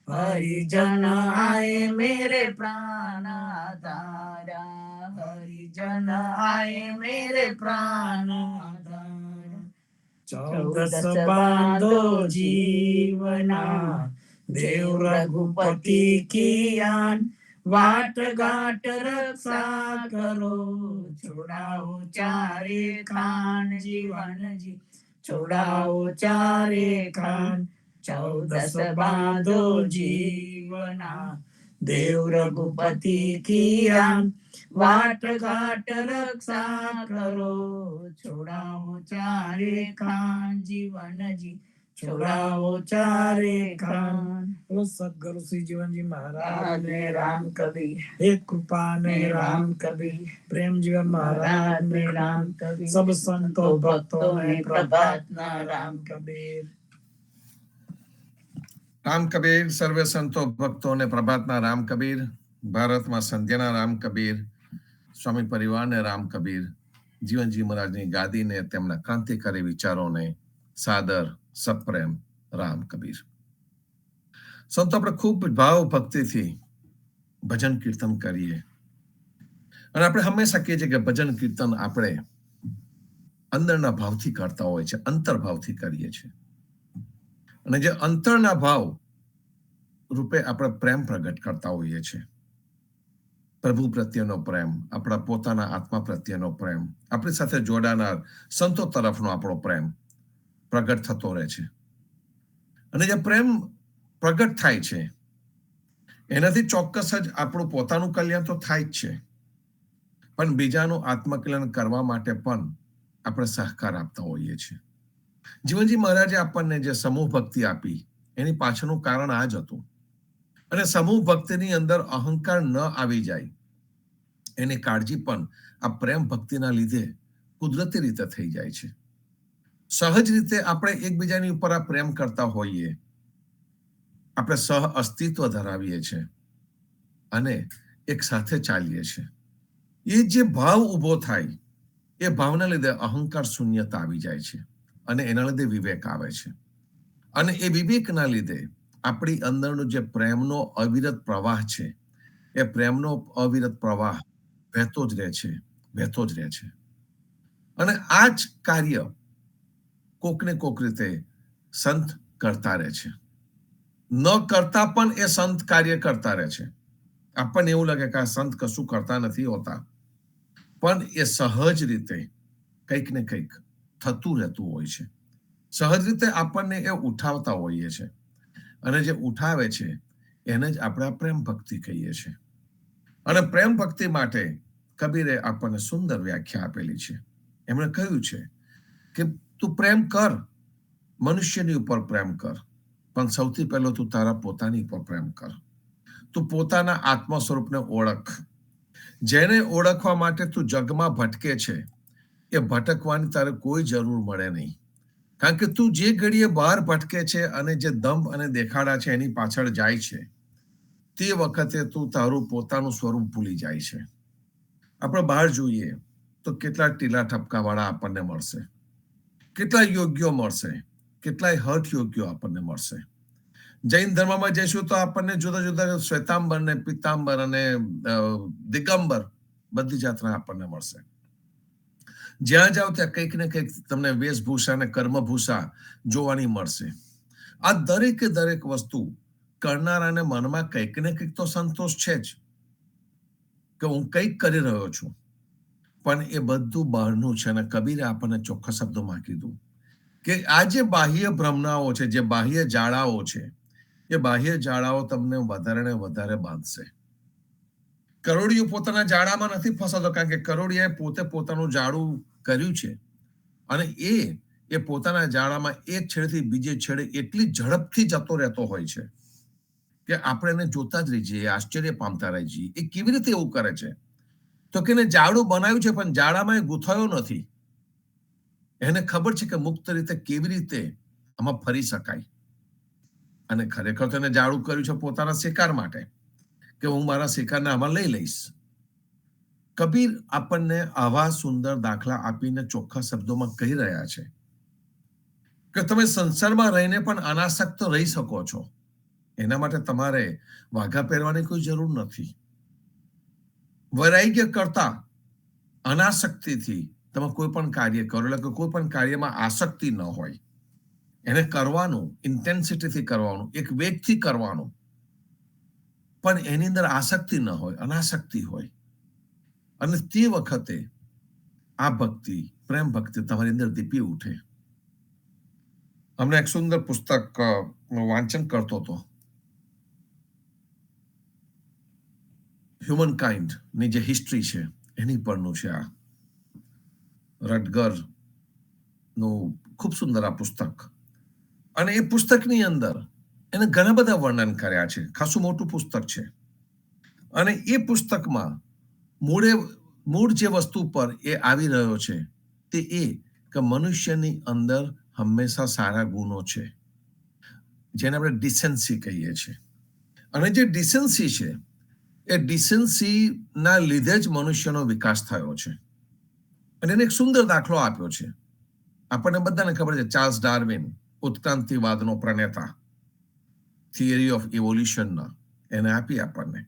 હરિજન આયે મેરે પ્રાણ આધારા, હરિજન આયે મેરે પ્રાણ આધારા, 14 બાંધો જીવના, દેવ રઘુપતિ કિયાન, વાટ ઘાટ રક્ષા કરો, છોડાવો ચારે ખાન જીવનજી, છોડાવો ચારે ખાન, 14 બાંધો જીવના, દેવ રઘુપતિ કિયાન, વાટ ઘાટ રક્ષા કરો, છોડાવો ચારે ખાન જીવનજી, છોડાવો ચારે ખાન. બોલો સદગુરુ શ્રી જીવનજી મહારાજ ને રામ કબીર, હે કૃપા ને રામ કબીર, પ્રેમ જીવન મહારાજ ને રામ કબીર, સબ સંતો ભક્તો ને પ્રભાત ના રામ કબીર. રામ કબીર, સર્વે સંતો ભક્તોને પ્રભાતના રામ કબીર, ભારતમાં સંધ્યાના રામ કબીર, સ્વામી પરિવારને રામ કબીર, જીવનજી મહારાજની ગાદીને તેમના ક્રાંતિકારી વિચારોને સાદર સપ્રેમ રામ કબીર. સંતો આપણે ખૂબ ભાવ ભક્તિથી ભજન કીર્તન કરીએ, અને આપણે હંમેશા કહીએ છીએ કે ભજન કીર્તન આપણે અંદરના ભાવથી કરતા હોય છે, અંતર્ભાવથી કરીએ છીએ, અને જે અંતરના ભાવ રૂપે આપણે પ્રેમ પ્રગટ કરતા હોઈએ છીએ. પ્રભુ પ્રત્યેનો પ્રેમ, આપણા પોતાના આત્મા પ્રત્યેનો પ્રેમ, આપણી સાથે જોડાનાર સંતો તરફનો આપણો પ્રેમ પ્રગટ થતો રહે છે. અને જે પ્રેમ પ્રગટ થાય છે એનાથી ચોક્કસ જ આપણું પોતાનું કલ્યાણ તો થાય જ છે, પણ બીજાનું આત્મકલ્યાણ કરવા માટે પણ આપણે સહકાર આપતા હોઈએ છીએ. જીવનજી મહારાજે આપણને જે સમૂહ ભક્તિ આપી એની પાછળનું કારણ આ જ હતું. અને સમૂહ ભક્તિની અંદર અહંકાર ન આવી જાય એની કાળજી પણ આ પ્રેમ ભક્તિના લીધે કુદરતી રીતે થઈ જાય છે. સહજ રીતે આપણે એકબીજાની ઉપર આ પ્રેમ કરતા હોઈએ, આપણે સહ અસ્તિત્વ ધરાવીએ છીએ અને એક સાથે ચાલીએ છીએ. એ જે ભાવ ઉભો થાય એ ભાવના લીધે અહંકાર શૂન્યતા આવી જાય છે, અને એના લીધે વિવેક આવે છે. અને એ વિવેકના લીધે આપણી અંદરનો જે પ્રેમનો અવિરત પ્રવાહ છે એ પ્રેમનો અવિરત પ્રવાહ વહેતો જ રહે છે, વહેતો જ રહે છે. અને આ જ કાર્ય કોકને કોક રીતે સંત કરતા રહે છે. ન કરતા પણ એ સંત કાર્ય કરતા રહે છે. આપણને એવું લાગે કે આ સંત કશું કરતા નથી હોતા, પણ એ સહજ રીતે કંઈક ને કંઈક થતું રહેતું હોય છે. સહજ રીતે આપણને એ ઉઠાવતા હોઈએ છે, અને જે ઉઠાવે છે એને જ આપણે પ્રેમ ભક્તિ કહીએ છીએ. અને પ્રેમ ભક્તિ માટે કબીરે આપણને સુંદર વ્યાખ્યા આપેલી છે. એમણે કહ્યું છે કે તું પ્રેમ કર, મનુષ્યની ઉપર પ્રેમ કર, પણ સૌથી પહેલો તું તારા પોતાની ઉપર પ્રેમ કર. તું પોતાના આત્મા સ્વરૂપને ઓળખ. જેને ઓળખવા માટે તું જગમાં ભટકે છે એ ભટકવાની તારે કોઈ જરૂર મળે નહીં, કારણ કે તું જે ઘડીએ બહાર ભટકે છે અને જે દંભ અને દેખાડા છે એની પાછળ જાય છે, તે વખતે તું તારું પોતાનું સ્વરૂપ ભૂલી જાય છે. આપણે બહાર જોઈએ તો કેટલા ટીલા ઠપકા વાળા આપણને મળશે, કેટલા યોગ્યો મળશે, કેટલાય હઠ યોગ્યો આપણને મળશે. જૈન ધર્મમાં જઈશું તો આપણને જુદા જુદા શ્વેતાંબર ને પિત્તાંબર અને દિગંબર બધી જાતના આપણને મળશે. જ્યાં જાઓ ત્યાં કંઈક ને કંઈક તમને વેશભૂષા અને કર્મભૂષા જોવાની મળશે. આ દરેકે દરેક વસ્તુ કરનારાને મનમાં કંઈક ને કંઈક તો સંતોષ છે જ કે હું કંઈક કરી રહ્યો છું, પણ એ બધું બહારનું છે. અને કબીરે આપણને ચોખ્ખા શબ્દોમાં કીધું કે આ જે બાહ્ય ભ્રમણાઓ છે, જે બાહ્ય જાળાઓ છે, એ બાહ્ય જાળાઓ તમને વધારે ને વધારે બાંધશે. કરોડિયો પોતાના જાળામાં નથી ફસાતો, કારણ કે કરોડિયાએ પોતે પોતાનું જાળું કર્યું છે અને એ પોતાના જાળામાં એક છેડેથી બીજે છેડે એટલી ઝડપથી જતો રહેતો હોય છે કે આપણે એને જોતા જ રહી જઈએ, આશ્ચર્ય પામતા રહી જઈએ. એ કેવી રીતે એવું કરે છે? તો કે એને જાળું બનાવ્યું છે પણ જાળામાં એ ગૂંથાયો નથી. એને ખબર છે કે મુક્ત રીતે કેવી રીતે આમાં ફરી શકાય. અને ખરેખર તો એને જાળું કર્યું છે પોતાના શિકાર માટે, કે હું મારા શિકારને આમાં લઈ લઈશ. કબીર આપણને આવા સુંદર દાખલા આપીને ચોખ્ખા શબ્દોમાં કહી રહ્યા છે કે તમે સંસારમાં રહીને પણ અનાસક્ત રહી શકો છો. એના માટે તમારે વાઘા પહેરવાની કોઈ જરૂર નથી. વૈરાગ્ય કરતા અનાસક્તિથી તમે કોઈ પણ કાર્ય કરો, એટલે કે કોઈ પણ કાર્યમાં આસક્તિ ન હોય. એને કરવાનું, ઇન્ટેન્સિટીથી કરવાનું, એક વેગથી કરવાનું, પણ એની અંદર આસક્તિ ન હોય, અનાસક્તિ હોય. અને તે વખતે આ ભક્તિ, પ્રેમ ભક્તિ તમારી અંદર દીપી ઉઠે. હમણાં એક સુંદર પુસ્તક વાંચન કરતો હતો, હ્યુમન કાઇન્ડ ની જે હિસ્ટ્રી છે એની પરનું છે. આ રટગર નું ખૂબ સુંદર આ પુસ્તક. અને એ પુસ્તકની અંદર એને ઘણા બધા વર્ણન કર્યા છે. ખાસું મોટું પુસ્તક છે. અને એ પુસ્તકમાં મૂળ જે વસ્તુ પર એ આવી રહ્યો છે તે એ કે મનુષ્યની અંદર હંમેશા સારા ગુણો છે, જેને આપણે ડિસેન્સી કહીએ છીએ. અને જે ડિસેન્સી છે એ ડિસેન્સી ના લીધે જ મનુષ્યનો વિકાસ થયો છે. અને એને એક સુંદર દાખલો આપ્યો છે. આપણને બધાને ખબર છે, ચાર્લ્સ ડાર્વિન, ઉત્ક્રાંતિવાદનો પ્રણેતા, થિયરી ઓફ ઇવોલ્યુશનના, એને આપી આપણને.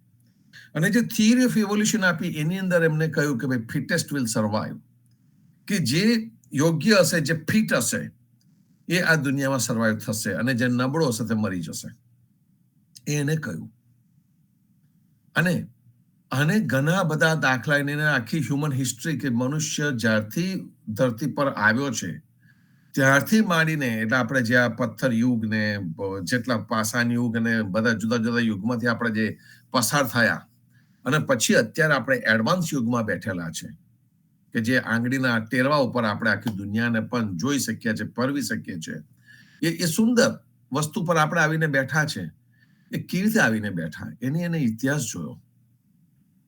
અને જે થિયરી ઓફ ઇવોલ્યુશન આપી એની અંદર એમને કહ્યું કે ભાઈ ફિટેસ્ટ વિલ સર્વાઈવ, કે જે યોગ્ય હશે, જે ફિટ હશે એ આ દુનિયામાં સર્વાઈવ થશે, અને જે નબળો હશે તે મરી જશે. એને કહ્યું. અને ઘણા બધા દાખલા એને આખી હ્યુમન હિસ્ટ્રી, કે મનુષ્ય જ્યારથી ધરતી પર આવ્યો છે ત્યારથી માંડીને, એટલે આપણે જે આ પથ્થર યુગ ને જેટલા પાષાણ યુગ અને બધા જુદા જુદા યુગમાંથી આપણે જે પસાર થયા, અને પછી અત્યારે આપણે એડવાન્સ યુગમાં બેઠેલા છે, કે જે આંગળીના ટેરવા ઉપર આપણે આખી દુનિયાને પણ જોઈ શકીએ છીએ, પરવી શકીએ છીએ. એ સુંદર વસ્તુ પર આપણે આવીને બેઠા છે. એ કેવી રીતે આવીને બેઠા એને ઇતિહાસ જોયો.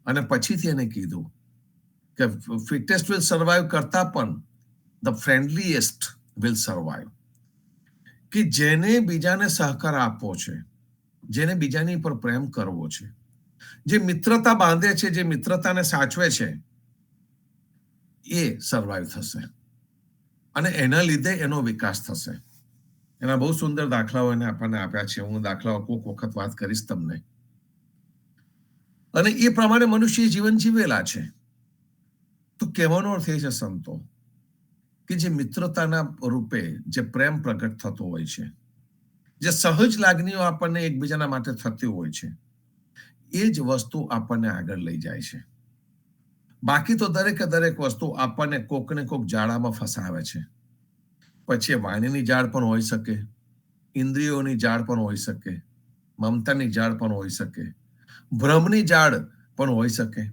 અને પછીથી એને કીધું કે ફિટેસ્ટ વિલ સર્વાઈવ કરતા પણ ધ ફ્રેન્ડલીએસ્ટ વિલ સર્વાઈવ, કે જેને બીજાને સહકાર આપવો છે, જેને બીજાની પર પ્રેમ કરવો છે, જે મિત્રતા બાંધે છે, જે મિત્રતાને સાચવે છે, એ સર્વાઈવ થશે. અને એના લીધે એનો વિકાસ થશે. એના બહુ સુંદર દાખલાઓ એને આપણને આપ્યા છે. હું દાખલાઓ કોઈક વખત વાત કરીશ તમને. અને એ પ્રમાણે મનુષ્ય જીવન જીવેલા છે. તો કહેવાનો અર્થ એ છે સંતો, કે જે મિત્રતાના રૂપે જે પ્રેમ પ્રગટ થતો હોય છે, જે સહજ લાગણીઓ આપણને એકબીજાના માટે થતી હોય છે, એ જ વસ્તુ આપણને આગળ લઈ જાય છે. બાકી તો દરેકે દરેક વસ્તુ આપણને કોક ને કોક જાળામાં ફસાવે છે. પછી વાણીની જાળ પણ હોઈ શકે, ઇન્દ્રિયોની જાળ પણ હોઈ શકે, મમતાની જાળ પણ હોઈ શકે, ભ્રમની જાળ પણ હોઈ શકે,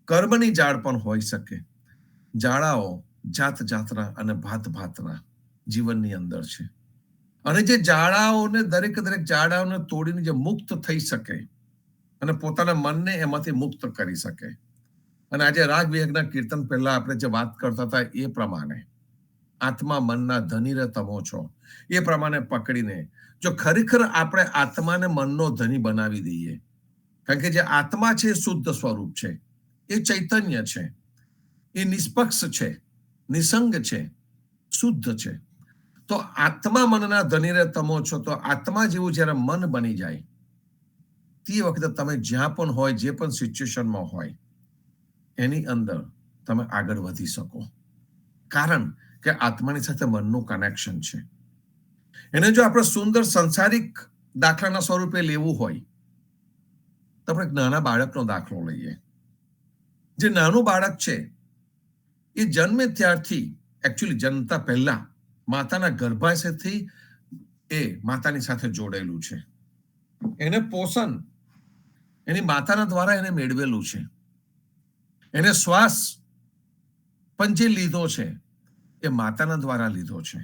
કર્મની જાળ પણ હોઈ શકે. જાળાઓ જાત જાતના અને ભાત ભાતના જીવનની અંદર છે. અને જે જાળાઓને, દરેક દરેક જાળાઓને તોડીને જે મુક્ત થઈ શકે અને પોતાના મનને એમાંથી મુક્ત કરી શકે. અને આજે રાગ વિવેકના કીર્તન પહેલા આપણે જે વાત કરતા હતા એ પ્રમાણે આત્મા મનના ધની રે તમો છો, એ પ્રમાણે પકડીને જો ખરેખર આપણે આત્માને મનનો ધની બનાવી દઈએ, કારણ કે જે આત્મા છે એ શુદ્ધ સ્વરૂપ છે, એ ચૈતન્ય છે, એ નિષ્પક્ષ છે, નિસંગ છે, શુદ્ધ છે. તો આત્મા મનના ધની રે તમો છો, તો આત્મા જેવું જ્યારે મન બની જાય તે વખતે તમે જ્યાં પણ હોય, જે પણ સિચ્યુએશનમાં હોય, એની અંદર તમે આગળ વધી શકો, કારણ કે આત્માની સાથે મનનું કનેક્શન છે. એને જો આપણે સુંદર સંસારિક દાખલાના સ્વરૂપે લેવું હોય તો આપણે એક નાના બાળકનો દાખલો લઈએ. જે નાનું બાળક છે એ જન્મે ત્યારથી એકચ્યુઅલી જન્મતા પહેલા માતાના ગર્ભાશયથી એ માતાની સાથે જોડાયેલું છે. એને પોષણ એની માતાના દ્વારા એને મેળવેલું છે. એને શ્વાસ પણ જે લીધો છે એ માતાના દ્વારા લીધો છે.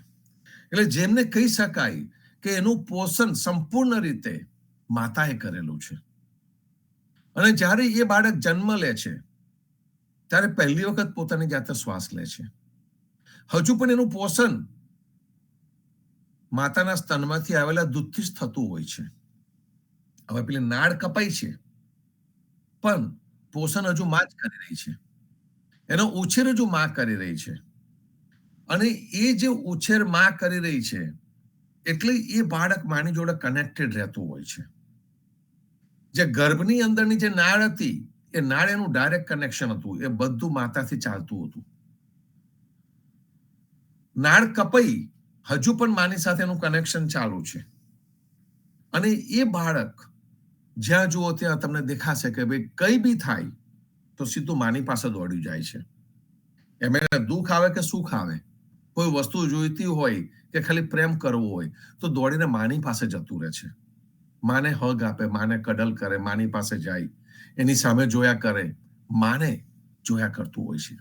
એટલે જેમને કહી શકાય કે એનું પોષણ સંપૂર્ણ રીતે માતાએ કરેલું છે. અને જ્યારે એ બાળક જન્મ લે છે ત્યારે પહેલી વખત પોતાની જાતે શ્વાસ લે છે. હજુ પણ એનું પોષણ માતાના સ્તનમાંથી આવેલા દૂધથી જ થતું હોય છે. હવે પેલી નાળ કપાઈ છે, પણ પોષણ હજુ માં જ કરી રહી છે, એનો ઉછેર હજુ માં કરી રહી છે. અને એ જે ઉછેર માં કરી રહી છે એટલે એ બાળક માની જોડે કનેક્ટેડ રહેતું હોય છે. જે ગર્ભની અંદરની જે નાળ હતી એ નાળ એનું ડાયરેક્ટ કનેક્શન હતું, એ બધું માતાથી ચાલતું હતું. નાળ કપાઈ હજુ પણ માની સાથે એનું કનેક્શન ચાલુ છે. અને એ બાળક જ્યાં જુઓ ત્યાં તમને દેખાશે કે ભાઈ કઈ બી થાય તો સીધું માની પાસે દોડી જાય છે. એમને દુઃખ આવે કે સુખ આવે, કોઈ વસ્તુ જોઈતી હોય કે ખાલી પ્રેમ કરવો હોય તો દોડીને માની પાસે જતું રહે છે. માને હગ આપે, માને કડલ કરે, માની પાસે જાય, એની સામે જોયા કરે, માને જોયા કરતું હોય છે.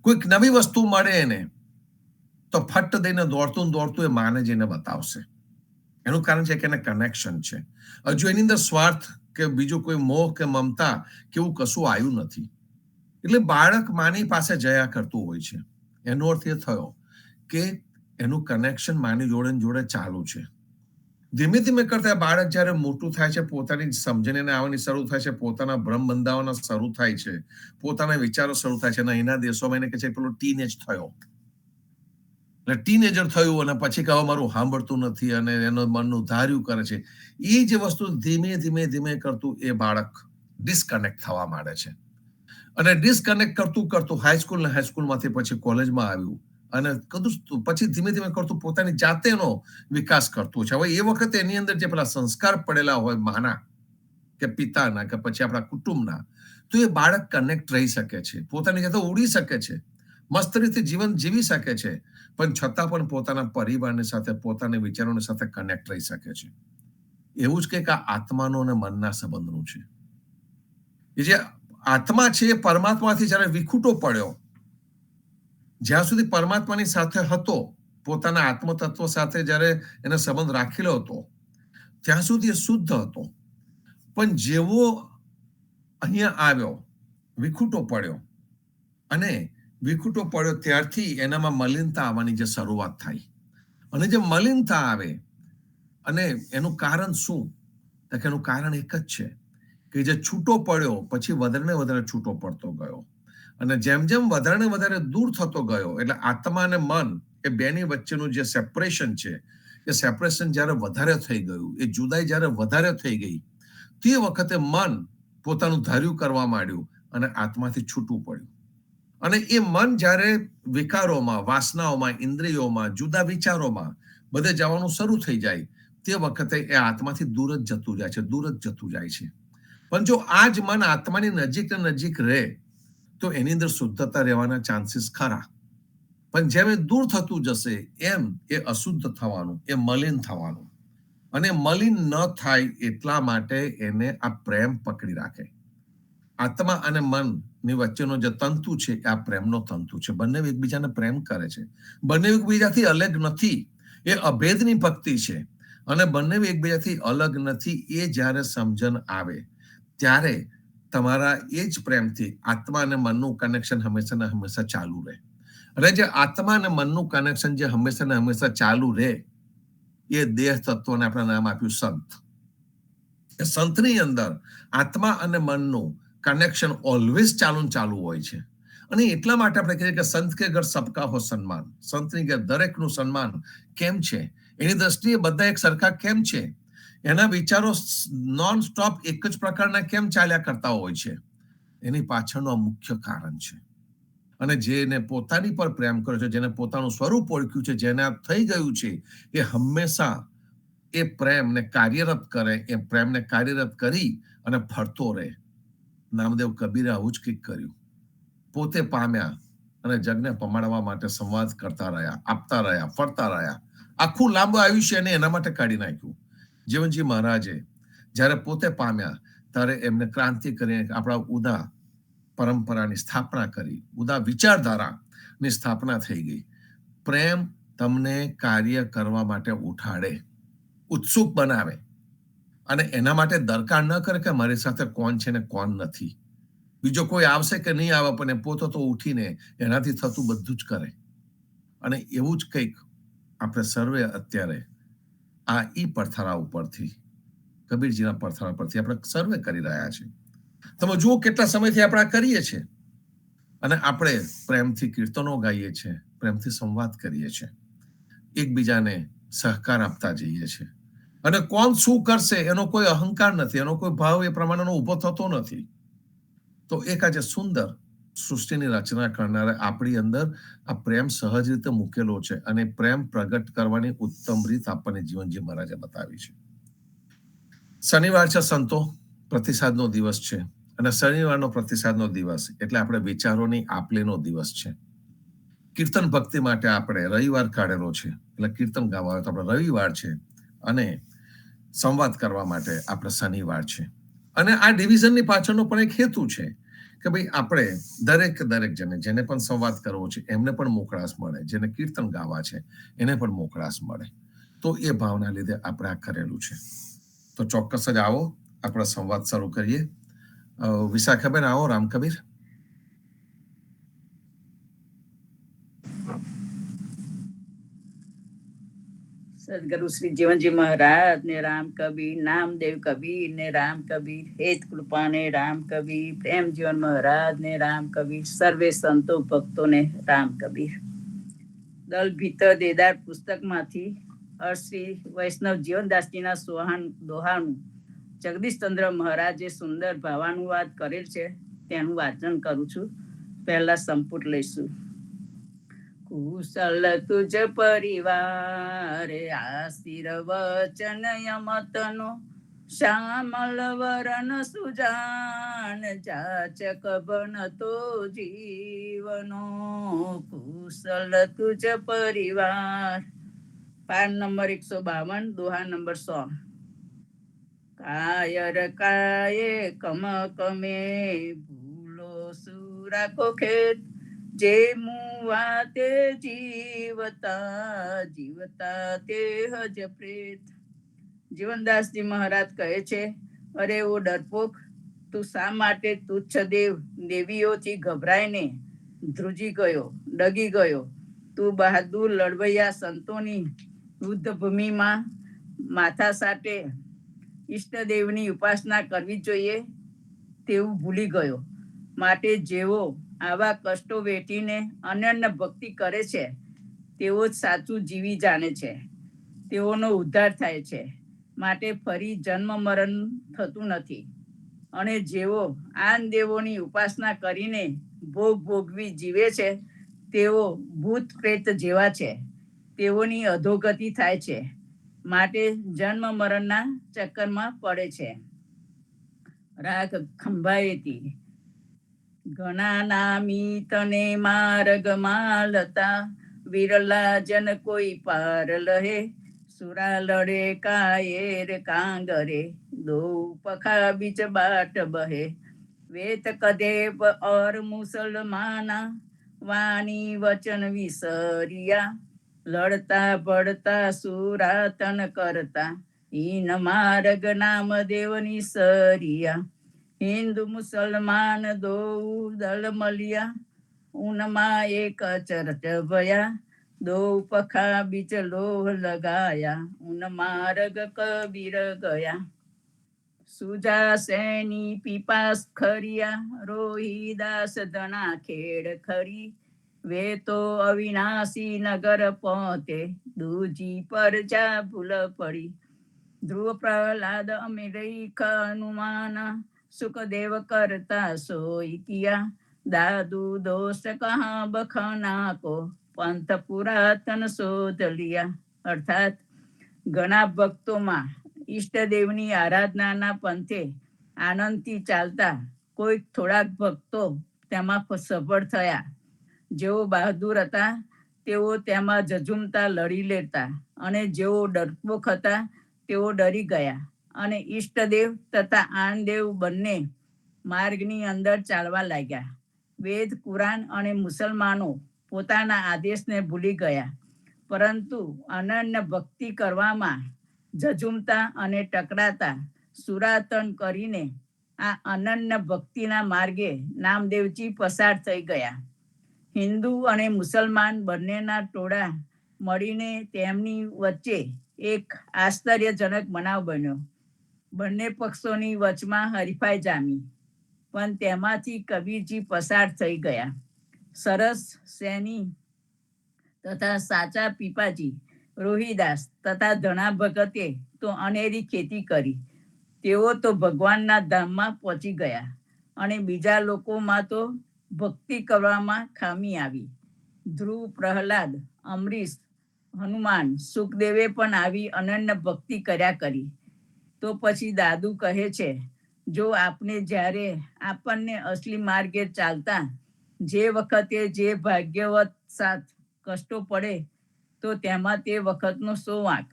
કોઈક નવી વસ્તુ મળે એને તો ફટ દઈને દોડતું દોડતું એ માને જઈને બતાવશે. એનું કારણ છે કે એને કનેક્શન છે. હજુ એની અંદર સ્વાર્થ કે બીજું કોઈ મોહ કે મમતા કે એવું કશું આવ્યું નથી. એટલે બાળક માની પાસે જયા કરતું હોય છે. એનો અર્થ એ થયો કે એનું કનેક્શન માની જોડે જોડે ચાલુ છે. ધીમે ધીમે કરતા બાળક જ્યારે મોટું થાય છે, પોતાની સમજણીને આવવાની શરૂ થાય છે, પોતાના ભ્રમ બંધાવાના શરૂ થાય છે, પોતાના વિચારો શરૂ થાય છે. અને અહીંના દેશોમાં એને કહે છે પેલો ટીનેજ થયો, એટલે ટીનેજર થયું અને પછી કહો મારું સાંભળતું નથી અને એનું મનનું ધાર્યું કરે છે. એ જે વસ્તુ ધીમે ધીમે ધીમે કરતું એ બાળક ડિસ્કનેક્ટ થવા માંડે છે. અને ડિસ્કનેક્ટ કરતું કરતું હાઈસ્કૂલમાંથી પછી કોલેજમાં આવ્યું અને કદું પછી ધીમે ધીમે કરતું પોતાની જાતેનો વિકાસ કરતું છે. હવે એ વખતે એની અંદર જે પેલા સંસ્કાર પડેલા હોય માના કે પિતાના કે પછી આપણા કુટુંબના, તો એ બાળક કનેક્ટ રહી શકે છે, પોતાની જાતે ઉડી શકે છે, મસ્ત રીતે જીવન જીવી શકે છે, પણ છતાં પણ પોતાના પરિવારની સાથે, પોતાના વિચારોની સાથે કનેક્ટ રહી શકે છે. એવું જ કંઈક આ આત્માનો અને મનના સંબંધનું છે. એ જે આત્મા છે એ પરમાત્માથી જ્યારે વિખૂટો પડ્યો, જ્યાં સુધી પરમાત્માની સાથે હતો, પોતાના આત્મતત્વ સાથે જ્યારે એને સંબંધ રાખેલો હતો ત્યાં સુધી એ શુદ્ધ હતો. પણ જેવો અહીંયા આવ્યો, વિખૂટો પડ્યો, અને વિખૂટો પડ્યો ત્યારથી એનામાં મલિનતા આવવાની જે શરૂઆત થઈ. અને જે મલિનતા આવે અને એનું કારણ શું? તો કે એનું કારણ એક જ છે કે જે છૂટો પડ્યો પછી વધારે ને વધારે છૂટો પડતો ગયો. અને જેમ જેમ વધારે ને વધારે દૂર થતો ગયો એટલે આત્મા અને મન એ બેની વચ્ચેનું જે સેપરેશન છે એ સેપરેશન જ્યારે વધારે થઈ ગયું, એ જુદાઈ જ્યારે વધારે થઈ ગઈ, તે વખતે મન પોતાનું ધાર્યું કરવા માંડ્યું અને આત્માથી છૂટું પડ્યું. અને એ મન જ્યારે વિકારોમાં, વાસનાઓમાં, ઇન્દ્રિયોમાં, જુદા વિચારોમાં બધે જવાનું શરૂ થઈ જાય, તે વખતે એ આત્માથી દૂર જ જતું જાય છે, દૂર જ જતું જાય છે. પણ જો આ જ મન આત્માની નજીક ને નજીક રહે તો એની અંદર શુદ્ધતા રહેવાના ચાન્સીસ ખરા. પણ જેમ એ દૂર થતું જશે એમ એ અશુદ્ધ થવાનું, એ મલિન થવાનું. અને મલિન ન થાય એટલા માટે એને આ પ્રેમ પકડી રાખે. આત્મા અને મનની વચ્ચેનો જે તંતુ છે એ આ પ્રેમનો તંતુ છે. બંને એકબીજાને પ્રેમ કરે છે, બંને એકબીજાથી અલગ નથી. એ અભેદની ભક્તિ છે અને બંને એકબીજાથી અલગ નથી. એ જ્યારે સમજણ આવે ત્યારે તમારા એ જ પ્રેમથી આત્મા અને મનનું કનેક્શન હંમેશા ને હંમેશા ચાલુ રહે. અને જે આત્મા અને મનનું કનેક્શન જે હંમેશા ને હંમેશા ચાલુ રહે, એ દેહ તત્વને આપણે નામ આપ્યું સંત. એ સંતની અંદર આત્મા અને મનનું કનેક્શન ઓલવેઝ ચાલુ હોય છે. અને એટલા માટે આપણે કહીએ કે સંત કે ઘર સબકા હો સન્માન. સંતની ઘર દરેકનું સન્માન કેમ છે? એની દ્રષ્ટિએ બધા એક સરખા કેમ છે? એના વિચારો નોન સ્ટોપ એક જ પ્રકારના કેમ ચાલ્યા કરતા હોય છે? એની પાછળનું આ મુખ્ય કારણ છે. અને જેને પોતાની પર પ્રેમ કર્યો છે, જેને પોતાનું સ્વરૂપ ઓળખ્યું છે, જેને આ થઈ ગયું છે, એ હંમેશા એ પ્રેમને કાર્યરત કરે, એ પ્રેમને કાર્યરત કરી અને ફરતો રહે. નામદેવ કબીરે આવું જ કંઈક કર્યું. પોતે પામ્યા અને જગને પમાડવા માટે સંવાદ કરતા રહ્યા, આપતા રહ્યા, ફરતા રહ્યા. આખું લાંબુ આયુષ્ય એને એના માટે કાઢી નાખ્યું. જીવનજી મહારાજે જ્યારે પોતે પામ્યા ત્યારે એમને ક્રાંતિ કરીને આપણા ઉદા પરંપરાની સ્થાપના કરી. ઉદા વિચારધારાની સ્થાપના થઈ ગઈ. પ્રેમ તમને કાર્ય કરવા માટે ઉઠાડે, ઉત્સુક બનાવે, અને એના માટે દરકાર ન કરે કે મારી સાથે કોણ છે ને કોણ નથી, બીજો કોઈ આવશે કે નહીં આવે, પણ એ પોતે તો ઉઠીને એનાથી થતું બધું જ કરે. અને એવું જ કંઈક આપણે સર્વે અત્યારે આ પડથારા ઉપરથી, કબીરજીના પડથારા પરથી આપણે સર્વે કરી રહ્યા છીએ. તમે જુઓ કેટલા સમયથી આપણે આ કરીએ છીએ. અને આપણે પ્રેમથી કીર્તનો ગાઈએ છીએ, પ્રેમથી સંવાદ કરીએ છીએ, એકબીજાને સહકાર આપતા જઈએ છીએ. અને કોણ શું કરશે એનો કોઈ અહંકાર નથી, એનો કોઈ ભાવ એ પ્રમાણેનો ઉભો થતો નથી. તો એક આજે સુંદર સૃષ્ટિની રચના કરનારે આપણી અંદર આ પ્રેમ સહજ રીતે મૂકેલો છે. અને પ્રેમ પ્રગટ કરવાની ઉત્તમ રીત આપણને જીવનજી મહારાજે બતાવી છે. શનિવાર છે સંતો, પ્રતિસાદનો દિવસ છે. અને શનિવારનો પ્રતિસાદનો દિવસ એટલે આપણે વિચારોની આપલેનો દિવસ છે. કીર્તન ભક્તિ માટે આપણે રવિવાર કાઢેલો છે, એટલે કીર્તન ગાવા હોય તો આપણે રવિવાર છે, અને સંવાદ કરવા માટે આપણે શનિવાર છે. અને આ ડિવિઝનની પાછળનો પણ એક હેતુ છે કે ભાઈ આપણે દરેક જણે જેને પણ સંવાદ કરવો છે એમને પણ મોકળાશ મળે, જેને કીર્તન ગાવા છે એને પણ મોકળાશ મળે. તો એ ભાવના લીધે આપણે આ કરેલું છે. તો ચોક્કસ જ આવો, આપણે સંવાદ શરૂ કરીએ. વિશાખાબેન આવો, રામકબીર. સદગુરુ શ્રી જીવનજી મહારાજ ને રામ કબીર, નામદેવ કબીર ને રામ કબીર, હેત કૃપા ને રામ કબીર, પ્રેમ જીવન મહારાજ ને રામ કબીર, સર્વે સંતો ભક્તો ને રામ કબીર. દલ ભીતર દેદાર પુસ્તકમાંથી શ્રી વૈષ્ણવ જીવનદાસજીના દોહાનું જગદીશચંદ્ર મહારાજે સુંદર ભાવાનુવાદ કરેલ છે, તેનું વાંચન કરું છું. પહેલા સંપુટ લઈશું. કુશલ તુજ પરિવાર, આશીર વચન યમતનો, શ્યામલ વરન સુજાન, જાચક બનતો જીવનો. કુશલ તુજ પરિવાર. પાન નંબર 152, દોહા નંબર 100. કાયર કાયે કમ કમે, ભૂલો સુરાખો ખેત, જે મુવા તે જીવતા તે હજ પ્રેત. જીવનદાસજી મહારાજ કહે છે, અરે ઓ ડરપોક, તું શા માટે તુચ્છ દેવીઓથી ગભરાઈને ધ્રુજી ગયો, ડગી ગયો? તું બહાદુર લડવૈયા સંતોની યુદ્ધ ભૂમિમાં માથા સાટે ઈષ્ટદેવની ઉપાસના કરવી જોઈએ તેવું ભૂલી ગયો. માટે જેવો આવા કષ્ટો વેઠીને અનન્ય ભક્તિ કરે છે તેઓ જ સાચું જીવી જાણે છે, તેઓનો ઉદ્ધાર થાય છે. માટે ફરી જન્મ મરણ થતું નથી. અને જેઓ આન દેવોની ઉપાસના કરીને ભોગ ભોગવી જીવે છે તેઓ ભૂત પ્રેત જેવા છે, તેઓની અધોગતિ થાય છે. માટે જન્મ મરણના ચક્કરમાં પડે છે. રાગ ખંભાએતી. ઘણા નામી તને માર્ગમાં લતા, વિરલા જન કોઈ પાર લહે, સુરા લડે કાયેર કાંગરે, દો પખા બીચ બાટ બહે. વેત કદેપ ઓર મુસલમાના, વાણી વચન વિસરિયા, લડતા પડતા સુરા તન કરતા, ઈન માર્ગ નામ દેવની સરિયા. હિન્દુ મુસલમાન દો દળ મળ્યા, ઉનમાં એક ચરચ ભયા, દો પખા બીચ લોહ લગાયા, ઉન માર્ગ કબીર ગયા. સુજા સૈની પીપાસ ખરિયા, રોહિદાસ ધણા ખેડ ખરી, વે તો અવિનાશી નગર પહોંચે, દૂજી પર જા ભૂલ પડી. ધ્રુવ પ્રહલાદ અમિરેખ હનુમાન, સુખદેવ કરતા સોઈ કિયા, દાદુ દોષ કહા બખના કો, પંથ પુરાતન શોધ લિયા. અર્થાત ઘણા ભક્તોમાં ઈષ્ટદેવની આરાધનાના પંથે આનંદથી ચાલતા કોઈક થોડાક ભક્તો તેમાં સફળ થયા. જેઓ બહાદુર હતા તેઓ તેમાં ઝઝુમતા લડી લેતા, અને જેઓ ડરપોક હતા તેઓ ડરી ગયા, અને ઈષ્ટદેવ તથા આનદેવ બંને માર્ગની અંદર ચાલવા લાગ્યા. વેદ, કુરાન અને મુસલમાનો પોતાના આદેશને ભૂલી ગયા, પરંતુ અનન્ય ભક્તિ કરવામાં ઝઝુમતા અને ટકરાતા સુરાતન કરીને આ અનન્ય ભક્તિના માર્ગે નામદેવજી પસાર થઈ ગયા. હિન્દુ અને મુસલમાન બંનેના ટોળા મળીને તેમની વચ્ચે એક આશ્ચર્યજનક બનાવ બન્યો. બંને પક્ષોની વચમાં હરીફાઈ જામી, પણ તેમાંથી કબીરજી પસાર થઈ ગયા. સરસ સૈની તથા સાચા પીપાજી રોહિદાસ તથા ધણા ભગતે તો અનેરી ખેતી કરી, તેઓ તો ભગવાનના ધામમાં પહોંચી ગયા, અને બીજા લોકોમાં તો ભક્તિ કરવામાં ખામી આવી. ધ્રુવ, પ્રહલાદ, અમરીશ, હનુમાન, સુખદેવે પણ આવી અનન્ય ભક્તિ કર્યા કરી. તો પછી દાદુ કહે છે, જો આપણે જ્યારે આપણને અસલી માર્ગે ચાલતા જે વખતે જે ભાગ્યવત સાથ કષ્ટો પડે તો તેમાં તે વખતનો શો વાંક.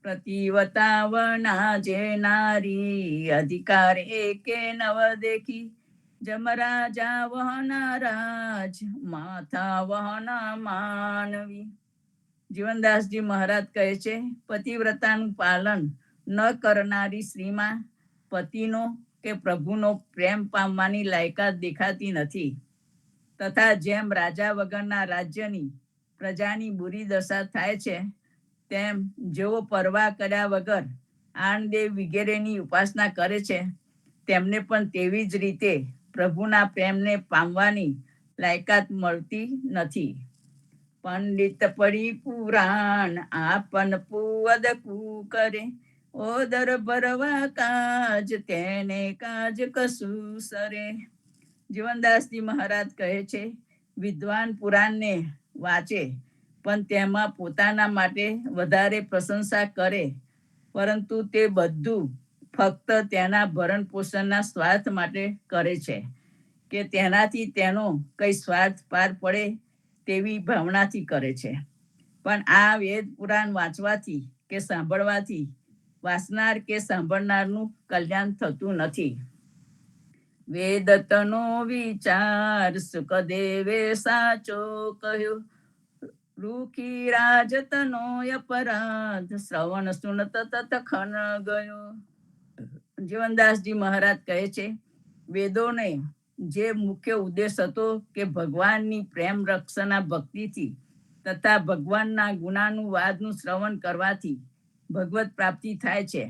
પ્રતિવતાવના જે નારી, અધિકાર એકે નવ દેખી, જમરાજા વહના રાજ, માથા વહના માનવી. જીવનદાસજી મહારાજ કહે છે, પતિવ્રતાનું પાલન ન કરનારી સ્ત્રીમાં પતિનો કે પ્રભુનો પ્રેમ પામવાની લાયકાત દેખાતી નથી. તથા જેમ રાજા વગરના રાજ્યની પ્રજાની બુરી દશા થાય છે, તેમ જેઓ પરવા કર્યા વગર આનદેવ વગેરેની ઉપાસના કરે છે, તેમને પણ તેવી જ રીતે પ્રભુના પ્રેમને પામવાની લાયકાત મળતી નથી. પંડિત પડી પુરાણ આપન પુવદ કરે, ઓદર ભરવા કાજ તેને કાજ કશું સરે. જીવનદાસજી મહારાજ કહે છે, વિદ્વાન પુરાણને વાંચે પણ તેમાં પોતાના માટે વધારે પ્રશંસા કરે, પરંતુ તે બધું ફક્ત તેના ભરણ પોષણના સ્વાર્થ માટે કરે છે, કે તેનાથી તેનો કઈ સ્વાર્થ પાર પડે તેવી ભાવનાથી કરે છે. પણ આ વેદ પુરાણ વાંચવાથી કે સાંભળવાથી વાંચનાર કે સાંભળનારનું કલ્યાણ થતું નથી. વેદતનો વિચાર સુખદેવે સાચો કહ્યો, રૂખી રાજતનો અપરાધ, શ્રવણ સુનત તતખન ગયો. જીવનદાસજી મહારાજ કહે છે, વેદોને જે મુખ્ય ઉદ્દેશ હતો કે ભગવાનની પ્રેમ રક્ષાના ભક્તિથી તથા ભગવાનના ગુણાનુવાદનું શ્રવણ કરવાથી ભગવત પ્રાપ્તિ થાય છે,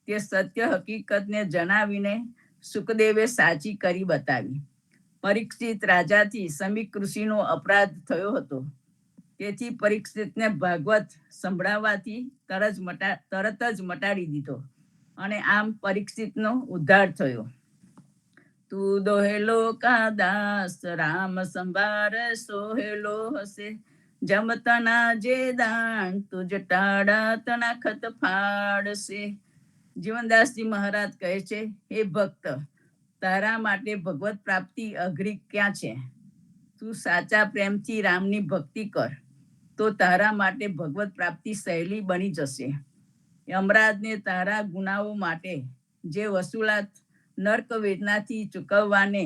તે સત્ય હકીકતને જણાવીને સુખદેવે સાચી કરી બતાવી. પરીક્ષિત રાજાથી સમીક ઋષિનો અપરાધ થયો હતો, તેથી પરીક્ષિતને ભાગવત સંભળાવવાથી તરત જ મટાડી દીધો, અને આમ પરીક્ષિતનો ઉદ્ધાર થયો. તું દોહેલો કા દાસ, રામ સંભાર સોહેલો હશે, જમતના જે દાન, તુજ ટાળા તણા ખત ફાડશે. જીવનદાસજી મહારાજ કહે છે, હે ભક્ત, તારા માટે ભગવત પ્રાપ્તિ અઘરી ક્યાં છે? તું સાચા પ્રેમથી રામની ભક્તિ કર, તો તારા માટે ભગવત પ્રાપ્તિ સહેલી બની જશે. યમરાજને તારા ગુનાઓ માટે જે વસૂલાત નર્ક વેદનાથી ચૂકવવાને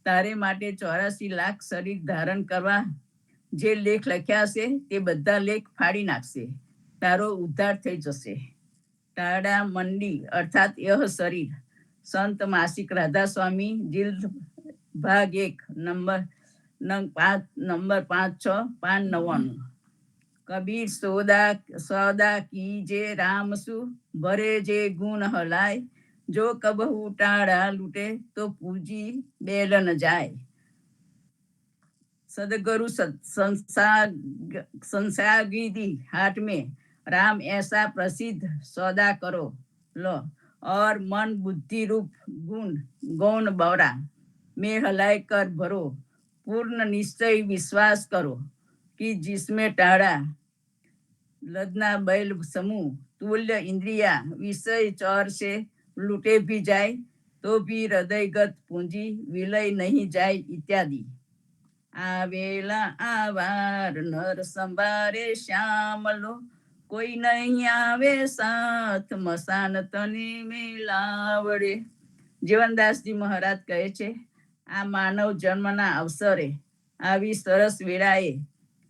તારે માટે 84 લાખ શરીર ધારણ કરવા જે લેખ લખ્યા છે તે બધા લેખ ફાડી નાખશે, તારો ઉદ્ધાર થઈ જશે. ટાડા મંડી અર્થાત યહ શરીર. સંત માસિક રાધા સ્વામી, જિલ્દ ભાગ 1 નંબર નંબર 5-6-599 કબીર સૌદા કીજે રામ સુ ભરે જે ગુણ હલાય જો કબહુ ટાળા લૂટે તો પૂજી બેલ ન જાય सदगुरु संसागिदी हाट में राम ऐसा प्रसिद्ध सौदा करो लो और मन बुद्धि रूप गुण गौण बौरा में हलाय कर भरो पूर्ण निश्चय विश्वास करो कि जिसमें टाड़ा लदना बैल समूह तुल्य इंद्रिया विषय चौर से लूटे भी जाए तो भी हृदयगत पूंजी विलय नहीं जाए इत्यादि आवेला आवार नर संभारे श्यामलो કોઈ નહીં આવે સાથ મસાન તને મેલાવડે. જીવનદાસજી મહારાજ કહે છે, આ માનવ જન્મના અવસરે આવી સરસ વેળાએ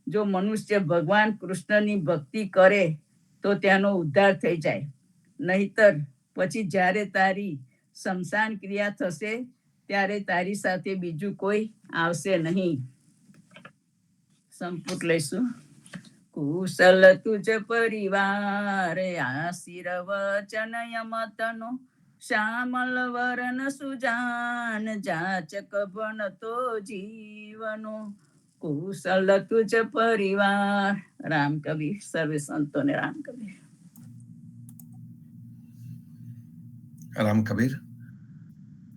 જો મનુષ્ય ભગવાન કૃષ્ણની ભક્તિ કરે તો તેનો ઉદ્ધાર થઈ જાય, નહીતર પછી જ્યારે તારી શમશાન ક્રિયા થશે ત્યારે તારી સાથે બીજું કોઈ આવશે નહીં. સંપુટ લઈશું. કુશલ તુજ પરિવાર આશીર વચન યમતનો શ્યામલ વરન સુજાન જાચક બનતો જીવનો. કુશલ તુજ પરિવાર. રામ કબીર. સર્વે સંતોને રામ કબીર. રામ કબીર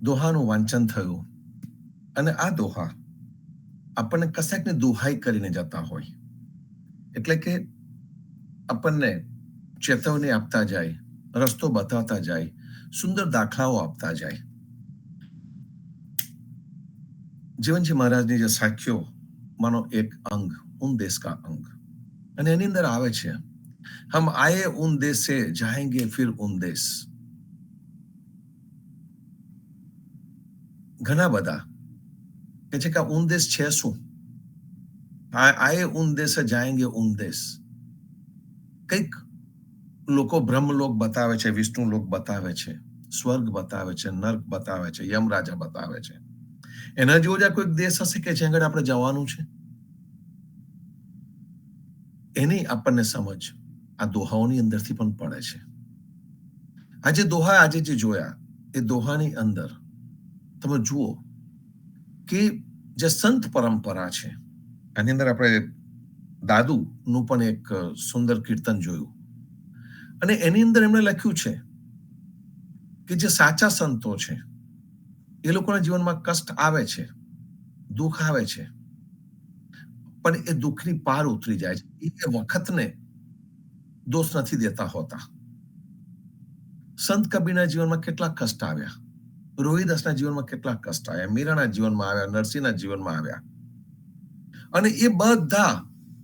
દોહાનું વાંચન થયું અને આ દોહા આપણને કશાકની દુહાઈ કરીને જતા હોય, એટલે કે આપણને ચેતવણી આપતા જાય, રસ્તો બતાવતા જાય, સુંદર દાખલાઓ આપતા જાય. જીવનજી મહારાજની જે સાખ્યો માનો એક અંગ, ઉન દેશ કા અંગ, અને એની અંદર આવે છે, હમ આયે ઉન દેશ સે જાએંગે ફિર ઉન દેશ. ઘણા બધા કે છે કે ઉન દેશ છે શું? આયે ઉન દેશ જાએંગે ઉન દેશ. કઈક લોકો બ્રહ્મલોક બતાવે છે, વિષ્ણુ લોક બતાવે છે, સ્વર્ગ બતાવે છે, નર્ક બતાવે છે, યમરાજા બતાવે છે. એના જેવો જ કોઈક દેશ હશે કે જ્યાં આગળ આપણે જવાનું છે? એની આપણને સમજ આ દોહાઓની અંદરથી પણ પડે છે. આજે દોહા આજે જે જોયા એ દોહાની અંદર તમે જુઓ કે જે સંત પરંપરા છે, આની અંદર આપણે દાદુ નું પણ એક સુંદર કીર્તન જોયું, અને એની અંદર એમણે લખ્યું છે કે જે સાચા સંતો છે એ લોકોના જીવનમાં કષ્ટ આવે છે, દુઃખ આવે છે, પણ એ દુઃખની પાર ઉતરી જાય છે. એ વખતને દોષ નથી દેતા હોતા. સંત કબીરના જીવનમાં કેટલા કષ્ટ આવ્યા, રોહિદાસના જીવનમાં કેટલા કષ્ટ આવ્યા, મીરાના જીવનમાં આવ્યા, નરસિંહના જીવનમાં આવ્યા, અને એ બધા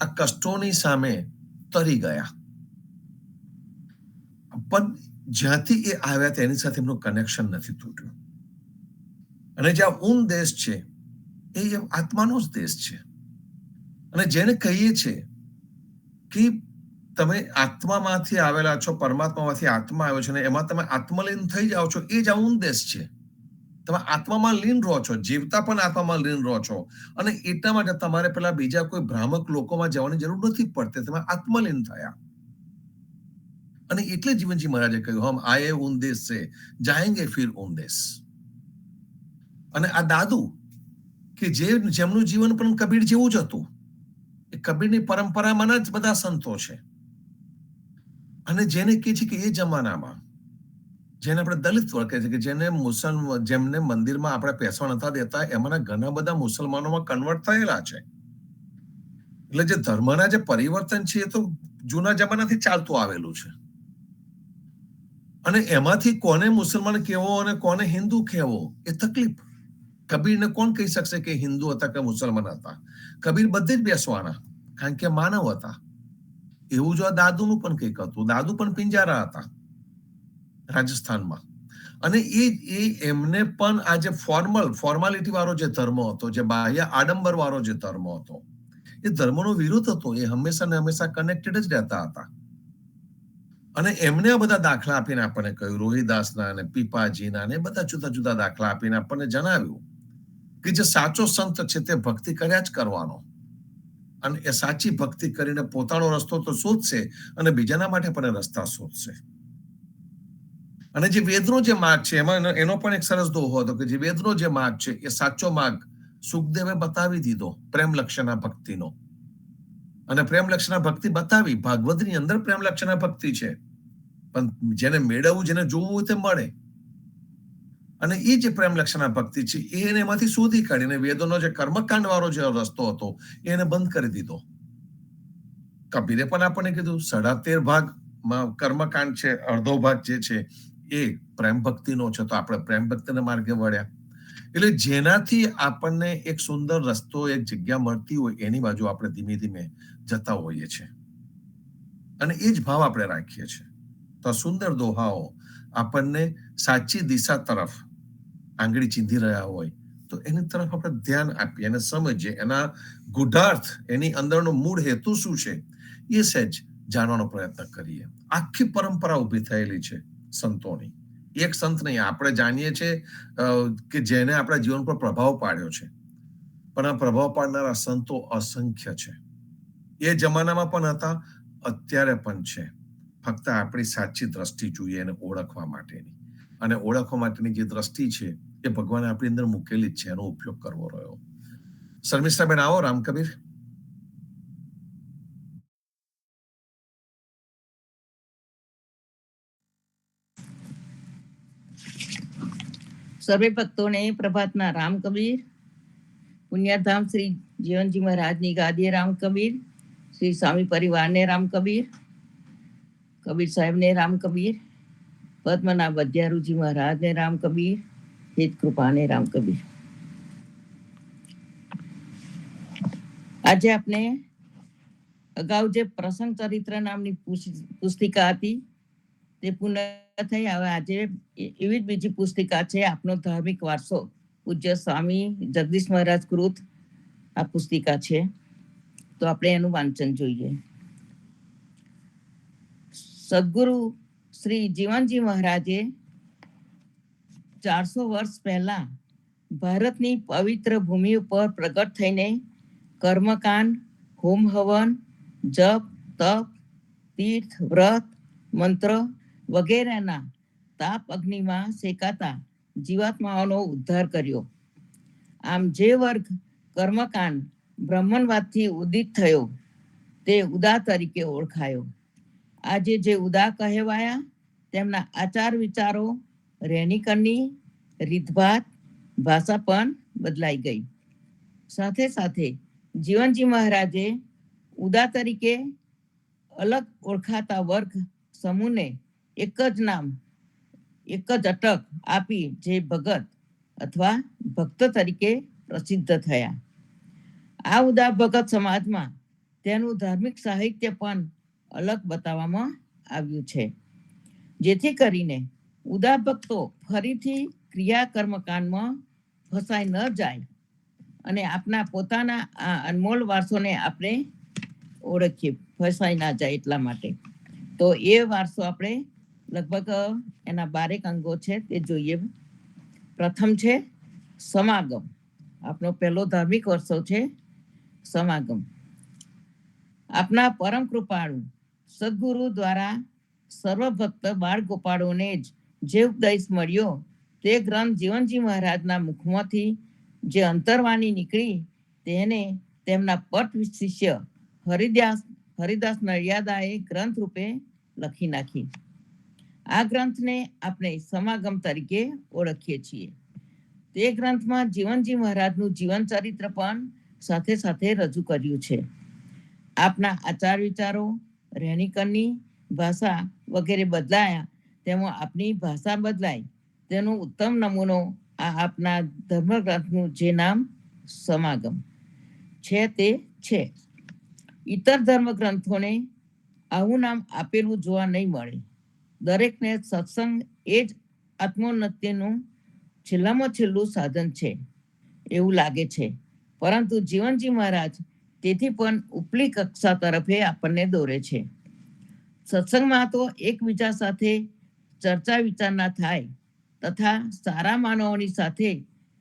આ કષ્ટોની સામે તરી ગયા. પણ જ્યાંથી એ આવ્યા તેની સાથે એમનું કનેક્શન નથી તૂટ્યું. અને જ્યાં ઊન દેશ છે એ આત્માનો જ દેશ છે. અને જેને કહીએ છીએ કે તમે આત્મામાંથી આવેલા છો, પરમાત્મામાંથી આત્મા આવ્યો છે, ને એમાં તમે આત્મલીન થઈ જાઓ છો, એ જ આ ઊન દેશ છે. તમે આત્મામાં લીન રહો છો, જીવતા પણ આત્મામાં લીન રહો છો, અને એટલા માટે તમારે પેલા બીજા કોઈ ભ્રામક લોકોમાં જવાની જરૂર નથી પડતી. તમે આત્મલીન થયા. અને એટલે જીવનજી મહારાજે કહ્યું, હમ આયે ઉન દેશ સે જાએંગે ફિર ઉન દેશ. અને આ દાદુ કે જેમનું જીવન પણ કબીર જેવું જ હતું, એ કબીરની પરંપરામાંના જ બધા સંતો છે. અને જેને કહે છે કે એ જમાનામાં જેને આપણે દલિત વર્ગ કહે છે, કે જેમને મંદિરમાં આપણે પેસવા નતા દેતા, એમાંના ઘણા બધા મુસલમાનોમાં કન્વર્ટ થયેલા છે. એટલે જે ધર્મના જે પરિવર્તન છે એ તો જૂના જમાનાથી ચાલતું આવેલું છે. અને એમાંથી કોને મુસલમાન કહેવો અને કોને હિન્દુ કહેવો એ તકલીફ. કબીરને કોણ કહી શકશે કે હિન્દુ હતા કે મુસલમાન હતા? કબીર બધે જ બેસવાના, કારણ કે માનવ હતા. એવું જો આ દાદુનું પણ કંઈક હતું. દાદુ પણ પિંજારા હતા રાજસ્થાનમાં. અને એ એમને પણ આ જે ફોર્માલિટી વાળો જે ધર્મ હતો, જે બાહ્ય આડંબર વાળો જે ધર્મ હતો, એ ધર્મનો વિરોધ હતો. એ હંમેશા ને હંમેશા કનેક્ટેડ જ રહેતા હતા. અને એમને આ બધા દાખલા આપીને આપણને કહ્યું, રોહિદાસના અને પીપાજીના ને બધા જુદા જુદા દાખલા આપીને આપણને જણાવ્યું કે જે સાચો સંત છે તે ભક્તિ કર્યા જ કરવાનો, અને એ સાચી ભક્તિ કરીને પોતાનો રસ્તો તો શોધશે અને બીજાના માટે પણ રસ્તા શોધશે. અને જે વેદનો જે માર્ગ છે એમાં એનો પણ એક સરસ દોહો હતો કે જે વેદનો જે માર્ગ છે એ સાચો માર્ગ સુખદેવે બતાવી દીધો પ્રેમ લક્ષણા ભક્તિનો. અને પ્રેમ લક્ષણા ભક્તિ બતાવી, ભાગવતની અંદર પ્રેમ લક્ષણા ભક્તિ છે, પણ જેને મેળવવું, જેને જોવું તે મળે. અને એ જે પ્રેમ લક્ષણા ભક્તિ છે એને એમાંથી શોધી કાઢીને વેદોનો જે કર્મકાંડ વાળો જે રસ્તો હતો એને બંધ કરી દીધો. કબીરે પણ આપણને કીધું 13.5 ભાગમાં કર્મકાંડ છે, અડધો ભાગ જે છે એ પ્રેમ ભક્તિનો છે, તો આપણે પ્રેમ ભક્તિના માર્ગે વળ્યા. એટલે જેનાથી આપણને એક સુંદર રસ્તો, એક જગ્યા મળતી હોય એની બાજુ આપણે ધીમે ધીમે જતા હોઈએ છીએ, અને એ જ ભાવ આપણે રાખીએ છીએ. તો સુંદર દોહાઓ આપણને સાચી દિશા તરફ આંગળી ચીંધી રહ્યા હોય તો એની તરફ આપણે ધ્યાન આપીએ, એને સમજીએ, એના ગુઢાર્થ, એની અંદરનો મૂળ હેતુ શું છે એ સહેજ જાણવાનો પ્રયત્ન કરીએ. આખી પરંપરા ઊભી થયેલી છે સંતોની. એક સંત નહીં, આપણે જાણીએ છીએ કે જેને આપણા જીવન પર પ્રભાવ પાડ્યો છે, પણ આ પ્રભાવ પાડનારા સંતો અસંખ્ય છે. એ જમાનામાં પણ હતા, અત્યારે પણ છે. ફક્ત આપણી સાચી દ્રષ્ટિ જોઈએ એને ઓળખવા માટેની, અને ઓળખવા માટેની જે દ્રષ્ટિ છે એ ભગવાને આપણી અંદર મૂકેલી જ છે, એનો ઉપયોગ કરવો રહ્યો. શર્મિષ્ઠાબેન આવો, રામકબીર. સર્વે ભક્તોને પ્રભાતના રામ કબીર. પુણ્યધામ શ્રી જીવનજી મહારાજની ગાદીએ રામ કબીર, શ્રી સ્વામી પરિવારને રામ કબીર, કબીર સાહેબને રામ કબીર, પદ્મનાભ બદ્યારુજી મહારાજને રામ કબીર, હિત કૃપાને રામ કબીર. આજે આપણે અગાઉ જે પ્રસંગ ચરિત્ર નામની પુસ્તિકા હતી તે પૂર્ણ થઈ. હવે આજે એવી જ બીજી પુસ્તિકા છે, આપનો ધાર્મિક વારસો, પૂજ્ય સ્વામી જગદીશ મહારાજ કૃત આ પુસ્તિકા છે. તો આપણે એનું વાંચન જોઈએ. સદગુરુ શ્રી જીવનજી મહારાજે 400 વર્ષ પહેલા ભારતની પવિત્ર ભૂમિ ઉપર પ્રગટ થઈને કર્મકાંડ, હોમ હવન, જપ, તપ, તીર્થ, વ્રત, મંત્ર વગેરેના તાપ અગ્નિમાં શેકાતા જીવાત્માઓનો ઉદ્ધાર કર્યો. આમ જે વર્ગ કર્મકાંડ બ્રહ્મણવાદથી ઉદિત થયો તે ઉદા તરીકે ઓળખાયો. આજે જે ઉદા કહેવાયા તેમના આચાર વિચારો, રહેણીકરણી, રીતભાત, ભાષા પણ બદલાઈ ગઈ. સાથે સાથે જીવનજી મહારાજે ઉદા તરીકે અલગ ઓળખાતા વર્ગ સમૂહને એક જ નામ, એક જ અટક આપી જે ભગત અથવા ભક્ત તરીકે પ્રસિદ્ધ થયા. આ ઉદા ભગત સમાજમાં તેનું ધાર્મિક સાહિત્ય પણ અલગ બતાવવામાં આવ્યું છે, જેથી કરીને ઉદા ભક્તો ફરીથી ક્રિયા કર્મકાંડમાં ફસાઈ ન જાય અને આપણા પોતાના આ અનમોલ વારસોને આપણે ઓળખીએ, ફસાઈ ના જાય એટલા માટે. તો એ વારસો આપણે લગભગ એના 12 અંગો છે તે જોઈએ. પ્રથમ છે સમાગમ. આપણો પહેલો ધાર્મિક વારસો છે સમાગમ. આપના પરમ કૃપાળુ સદગુરુ દ્વારા સર્વભક્ત બાળ ગોપાળોને જ જે ઉપદેશ મળ્યો તે ગ્રંથ જીવનજી મહારાજના મુખમાંથી જે અંતરવાણી નીકળી તેને તેમના પટ શિષ્ય હરિદાસ નડિયાદાએ ગ્રંથ રૂપે લખી નાખી. આ ગ્રંથને આપણે સમાગમ તરીકે ઓળખીએ છીએ. તે ગ્રંથમાં જીવનજી મહારાજનું જીવન ચરિત્ર પણ સાથે સાથે રજૂ કર્યું છે. આપના આચાર વિચારો, રહેણીકરણી, ભાષા વગેરે બદલાયા તેમાં આપની ભાષા બદલાય તેનો ઉત્તમ નમૂનો આ આપના ધર્મગ્રંથનું જે નામ સમાગમ છે તે છે. ઇતર ધર્મ ગ્રંથોને આવું નામ આપેલું જોવા નહીં મળે. દરેકને સત્સંગ એ જ આત્મોન્નતિનું છેલ્લામાં છેલ્લું સાધન છે એવું લાગે છે, પરંતુ જીવનજી મહારાજ તેથી પણ ઉપલી કક્ષા તરફે આપણને દોરે છે. સત્સંગમાં તો એકબીજા સાથે ચર્ચા વિચારણા થાય તથા સારા માનવોની સાથે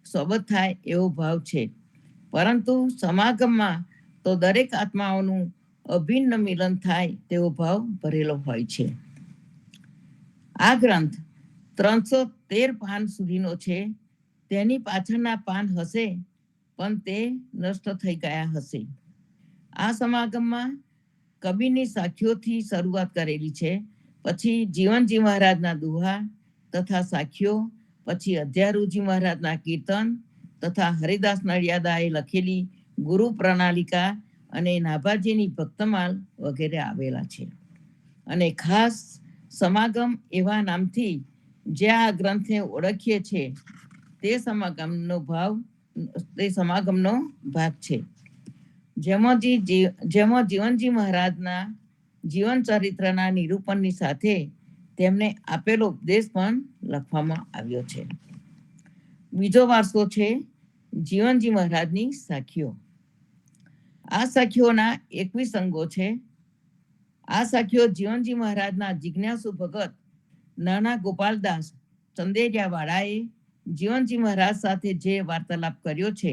સોબત થાય એવો ભાવ છે. પરંતુ સમાગમમાં તો દરેક આત્માઓનું અભિન્ન મિલન થાય તેવો ભાવ ભરેલો હોય છે. આ ગ્રંથ 313 પાન સુધીનો છે. તેની પાછળના પાન હશે પણ તે નષ્ટ થઈ ગયા હશે. આ સમાગમમાં કબીરની સાખીઓથી શરૂઆત કરેલી છે. પછી જીવનજી મહારાજના દુહા તથા સાખીઓ, પછી અધ્યારુજી મહારાજના કીર્તન તથા હરિદાસ નડિયાદાએ લખેલી ગુરુ પ્રણાલિકા અને નાભાજીની ભક્તમાલ વગેરે આવેલા છે. અને ખાસ સમાગમ એવા નામથી જે આ ગ્રંથને ઓળખીએ છીએ તે સમાગમનો ભાગ છે. જેમાં જીવનજી મહારાજના જીવન ચરિત્રના નિરૂપણની સાથે તેમને આપેલો ઉપદેશ પણ લખવામાં આવ્યો છે. બીજો વારસો છે જીવનજી મહારાજની સાખીઓ. આ સાખીઓના 21 અંગો છે. આ સાખીઓ જીવનજી મહારાજના જિજ્ઞાસુ ભગત નાના ગોપાલદાસ ચંદેરિયાવાળાએ જીવનજી મહારાજ સાથે જે વાર્તાલાપ કર્યો છે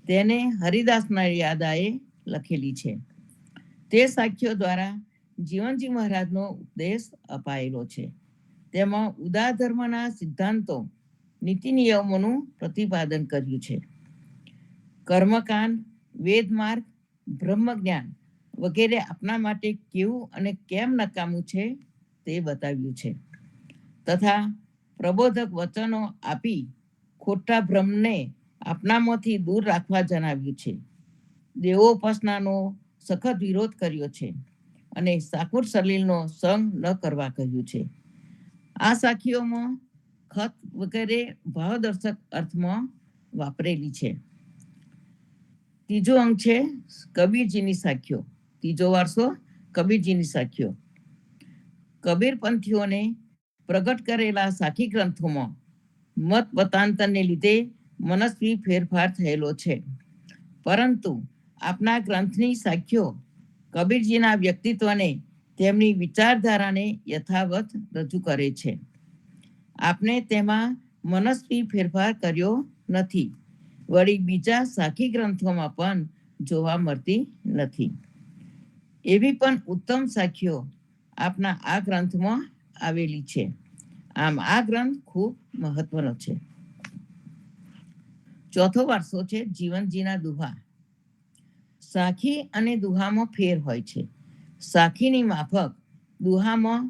તેને હરિદાસ નડિયાદાએ લખેલી છે. તે સાખીઓ દ્વારા જીવનજી મહારાજનો ઉપદેશ અપાયેલો છે. તેમાં ઉદાર ધર્મના સિદ્ધાંતો, નીતિ નિયમોનું પ્રતિપાદન કર્યું છે. કર્મકાંડ, વેદમાર્ગ, બ્રહ્મજ્ઞાન વગેરે આપના માટે કેવું અને કેમ નકામું છે તે બતાવ્યું છે. તથા પ્રબોધક વચનો આપી ખોટા ભ્રમને આપનામાંથી દૂર રાખવા જણાવ્યું છે. દેવોપાસનાનો સખત વિરોધ કર્યો છે અને સાકુર સલીલનો સંગ ન કરવા કહ્યું છે. આ સાખીઓમાં ખત વગેરે ભાવદર્શક અર્થમાં વાપરેલી છે. ત્રીજો અંગ છે કબીરજીની સાખીઓ. ત્રીજો વારસો કબીરજીની સાખીઓ. કબીરપંથીઓને પ્રગટ કરેલા સાખી ગ્રંથોમાં મત મતાંતરને લીધે મનસ્વી ફેરફાર થયેલો છે. પરંતુ આપના ગ્રંથની સાખીઓ કબીરજીના વ્યક્તિત્વને, તેમની વિચારધારાને યથાવત રજૂ કરે છે. આપને તેમાં મનસ્વી ફેરફાર કર્યો નથી. વળી બીજા સાખી ગ્રંથોમાં પણ જોવા મળતી નથી. એવી પણ ઉત્તમ સાખીઓ આપના આ ગ્રંથમાં આવેલી છે. આમ આ ગ્રંથ ખૂબ મહત્વનો છે. ચોથો વારસો છે જીવનજીના દુહા. સાખી અને દુહામાં ફેર હોય છે. સાખીની માફક દુહામાં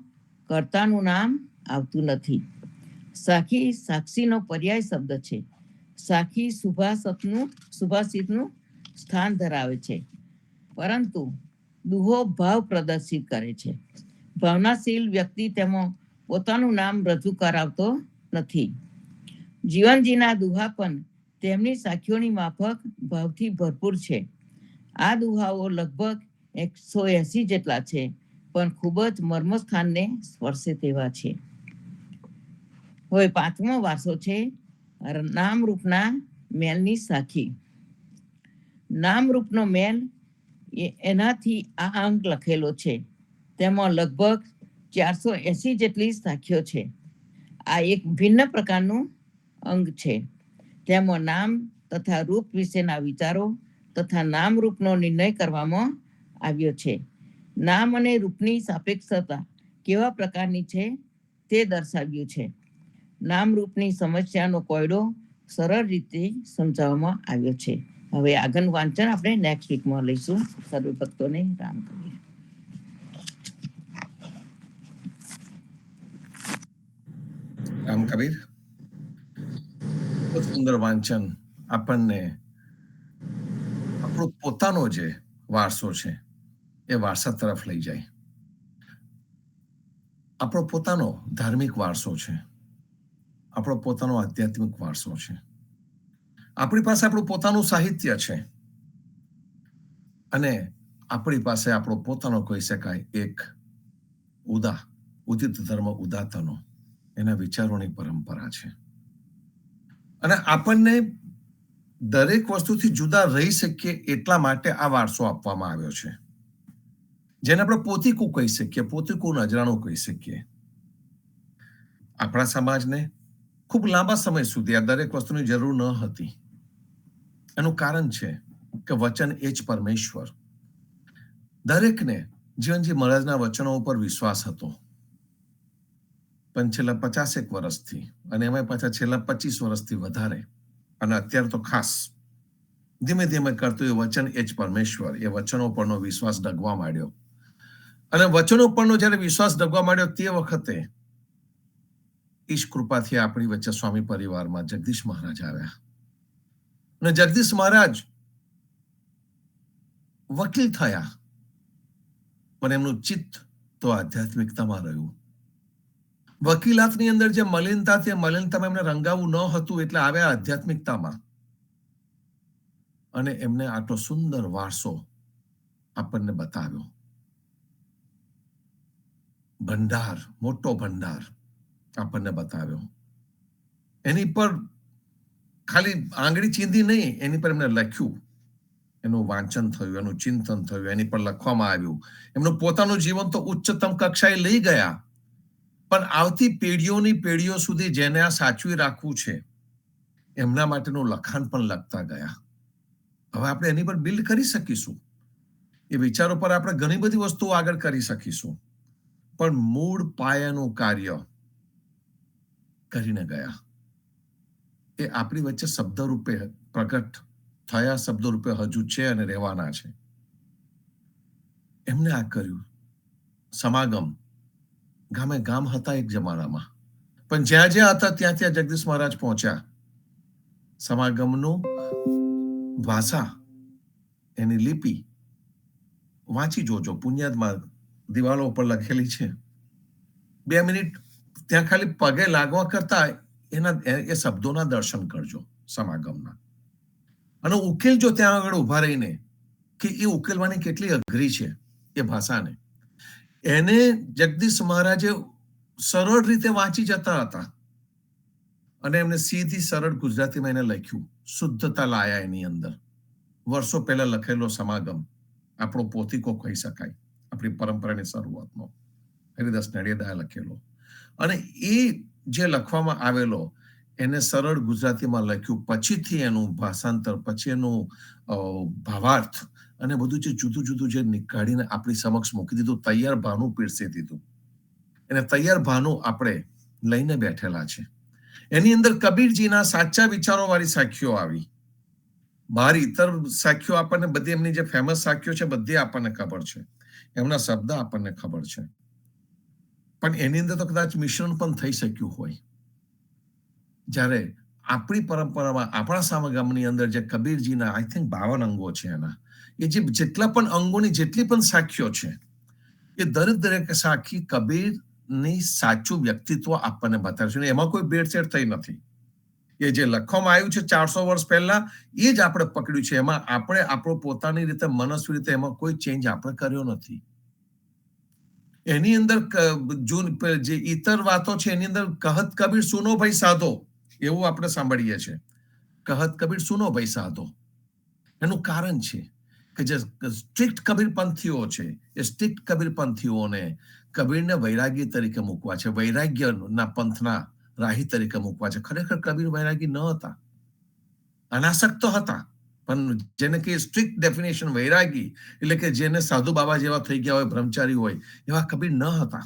કર્તાનું નામ આવતું નથી. સાખી સાક્ષીનો પર્યાય શબ્દ છે. સાખી સુભાષિતનું સ્થાન ધરાવે છે, પરંતુ દુહો ભાવ પ્રદર્શિત કરે છે. ભાવનાશીલ વ્યક્તિ તેમાં પોતાનું નામ રજૂ કરાવતો નથી. જીવનજીના દુહા પણ તેમની સાખીઓની માફક ભાવથી ભરપૂર છે. આ દુહાઓ લગભગ 180 જેટલા છે, પણ ખૂબ જ મર્મસ્થાનને સ્પર્શે તેવા છે. હવે પાંચમો વારસો છે નામરૂપના મેલની સાખી. નામરૂપનો મેલ એનાથી આ અંક લખેલો છે. તેમાં લગભગ 480 જેટલી સાખીઓ છે. આ એક ભિન્ન પ્રકારનું અંગ છે. તેમાં નામ તથા રૂપ વિશેના વિચારો તથા નામરૂપનો નિર્ણય કરવામાં આવ્યો છે. નામ અને રૂપની સાપેક્ષતા કેવા પ્રકારની છે તે દર્શાવ્યું છે. નામરૂપની સમસ્યાનો કોયડો સરળ રીતે સમજાવવામાં આવ્યો છે. હવે આગળનું વાંચન આપણે નેક્સ્ટ વીકમાં લઈશું. સર્વ ભક્તોને રામ કબીર. રામ કબીર. ખૂબ સુંદર વાંચન આપણને આપણો પોતાનો જે વારસો છે એ વારસા તરફ લઈ જાય. આપણો પોતાનો ધાર્મિક વારસો છે, આપણો પોતાનો આધ્યાત્મિક વારસો છે. આપણી પાસે આપણું પોતાનું સાહિત્ય છે અને આપણી પાસે આપણો પોતાનો કહી શકાય એક ઉદિત ધર્મ ઉદાત્તનો એના વિચારોની પરંપરા છે. અને આપણને દરેક વસ્તુથી જુદા રહી શકીએ એટલા માટે આ વારસો આપવામાં આવ્યો છે, જેને આપણે પોતીકું કહી શકીએ, પોતીકું નજરાણું કહી શકીએ. આપણા સમાજને ખૂબ લાંબા સમય સુધી આ દરેક વસ્તુની જરૂર ન હતી. એનું કારણ છે કે વચન એ જ પરમેશ્વર. દરેકને જીવનજી મહારાજના વચનો ઉપર વિશ્વાસ હતો, પણ છેલ્લા 50 વર્ષથી, અને એમાં પાછા છેલ્લા 25 વર્ષથી વધારે, અને અત્યારે તો ખાસ ધીમે ધીમે કરતું એ વચન એ જ પરમેશ્વર, એ વચનો પરનો વિશ્વાસ ડગવા માંડ્યો. અને વચનો પરનો જયારે વિશ્વાસ ડગવા માંડ્યો તે વખતે ઈશ કૃપાથી આપણી વચ્ચે સ્વામી પરિવારમાં જગદીશ મહારાજ આવ્યા. અને જગદીશ મહારાજ વકીલ થયા, પણ એમનું ચિત્ત તો આધ્યાત્મિકતામાં રહ્યું. વકીલાતની અંદર જે મલિનતા, તે મલિનતામાં એમને રંગાવું ન હતું, એટલે આવ્યા આધ્યાત્મિકતામાં. અને એમને આટલો સુંદર વારસો આપણને બતાવ્યો. ભંડાર, મોટો ભંડાર આપણને બતાવ્યો. એની પર ખાલી આંગળી ચીંધી નહીં, એની પર એમને લખ્યું, એનું વાંચન થયું, એનું ચિંતન થયું, એની પર લખવામાં આવ્યું. એમનું પોતાનું જીવન તો ઉચ્ચતમ કક્ષાએ લઈ ગયા, પણ આવતી પેઢીઓની પેઢીઓ સુધી જેને આ સાચવી રાખવું છે, એમના માટેનું લખાણ પણ લખતા ગયા. હવે આપણે એની પર બિલ્ડ કરી શકીશું, એ વિચારો પર આપણે ઘણી બધી વસ્તુઓ આગળ કરી શકીશું, પણ મૂળ પાયાનું કાર્ય કરીને ગયા. એ આપણી વચ્ચે શબ્દ રૂપે પ્રગટ થયા, શબ્દ રૂપે હજુ છે અને રહેવાના છે. એમને આ કર્યું. સમાગમ ગામે ગામ હતા એક જમાનામાં, પણ જ્યાં જ્યાં હતા ત્યાં ત્યાં જગદીશ મહારાજ પહોંચ્યા. સમાગમનું ભાષા, એની લિપિ વાંચી જોજો, પુણ્યાદમાં દિવાલો ઉપર લખેલી છે. 2 મિનિટ ત્યાં ખાલી પગે લાગવા કરતા એ શબ્દોના દર્શન કરજો સમાગમના, અને ઉકેલજો ત્યાં આગળ ઉભા રહીને કે એ ઉકેલવાની કેટલી અઘરી છે એ ભાષાને. એને જગદીશ મહારાજે સરળ રીતે વાંચી જતા હતા, અને એમને સીધી સરળ ગુજરાતીમાં એને લખ્યું, શુદ્ધતા લાયા એની અંદર. વર્ષો પહેલા લખેલો સમાગમ આપણો પોથીકો કહી શકાય, આપણી પરંપરાની શરૂઆતનો હરિદાસ નડિયાદાએ લખેલો. અને એ જે લખવામાં આવેલો એને સરળ ગુજરાતીમાં લખ્યું, પછીથી એનું ભાષાંતર, પછી એનું ભાવાર્થ અને બધું જે જુદું જુદું જે નીકાળીને આપણી સમક્ષ મૂકી દીધું, તૈયાર ભાનું પીરસી દીધું. એને તૈયાર ભાનું આપણે લઈને બેઠેલા છે. એની અંદર કબીરજીના સાચા વિચારો વાળી સાખીઓ આવી. બહાર ઇતર સાખીઓ આપણને બધી, એમની જે ફેમસ સાખીઓ છે બધી આપણને ખબર છે, એમના શબ્દ આપણને ખબર છે, પણ એની અંદર તો કદાચ મિશ્રણ પણ થઈ શક્યું હોય. જ્યારે આપણી પરંપરામાં, આપણા સમાગમની અંદર જે કબીરજીના આઈ થિંક 52 અંગો છે, એના એ જે જેટલા પણ અંગોની જેટલી પણ સાખીઓ છે, એ દરેક સાખી કબીરની સાચું વ્યક્તિત્વ આપણને બતાવે છે. એમાં કોઈ ભેળસેળ થઈ નથી. એ જે લખવામાં આવ્યું છે 400 વર્ષ પહેલા, એ જ આપણે પકડ્યું છે. એમાં આપણે આપણો પોતાની રીતે, મનસ્વી રીતે એમાં કોઈ ચેન્જ આપણે કર્યો નથી. એની અંદર જે ઇતર વાતો છે એની અંદર કહત કબીર સુનો ભાઈ સાધો, એવું આપણે સાંભળીએ છીએ. કહત કબીર સુનો ભાઈ સાધો. એનું કારણ છે કે જે સ્ટ્રિક્ટ કબીરપંથીઓ છે, એ સ્ટ્રિક્ટ કબીરપંથીઓને કબીરને વૈરાગી તરીકે મૂકવા છે, વૈરાગ્યના પંથના રાહી તરીકે મૂકવા છે. ખરેખર કબીર વૈરાગી ન હતા, અનાસક્ત હતા, પણ જેને કે સ્ટ્રિક્ટ ડેફિનેશન વૈરાગી એટલે કે જેને સાધુ બાબા જેવા થઈ ગયા હોય, બ્રહ્મચારી હોય, એવા કબીર ન હતા.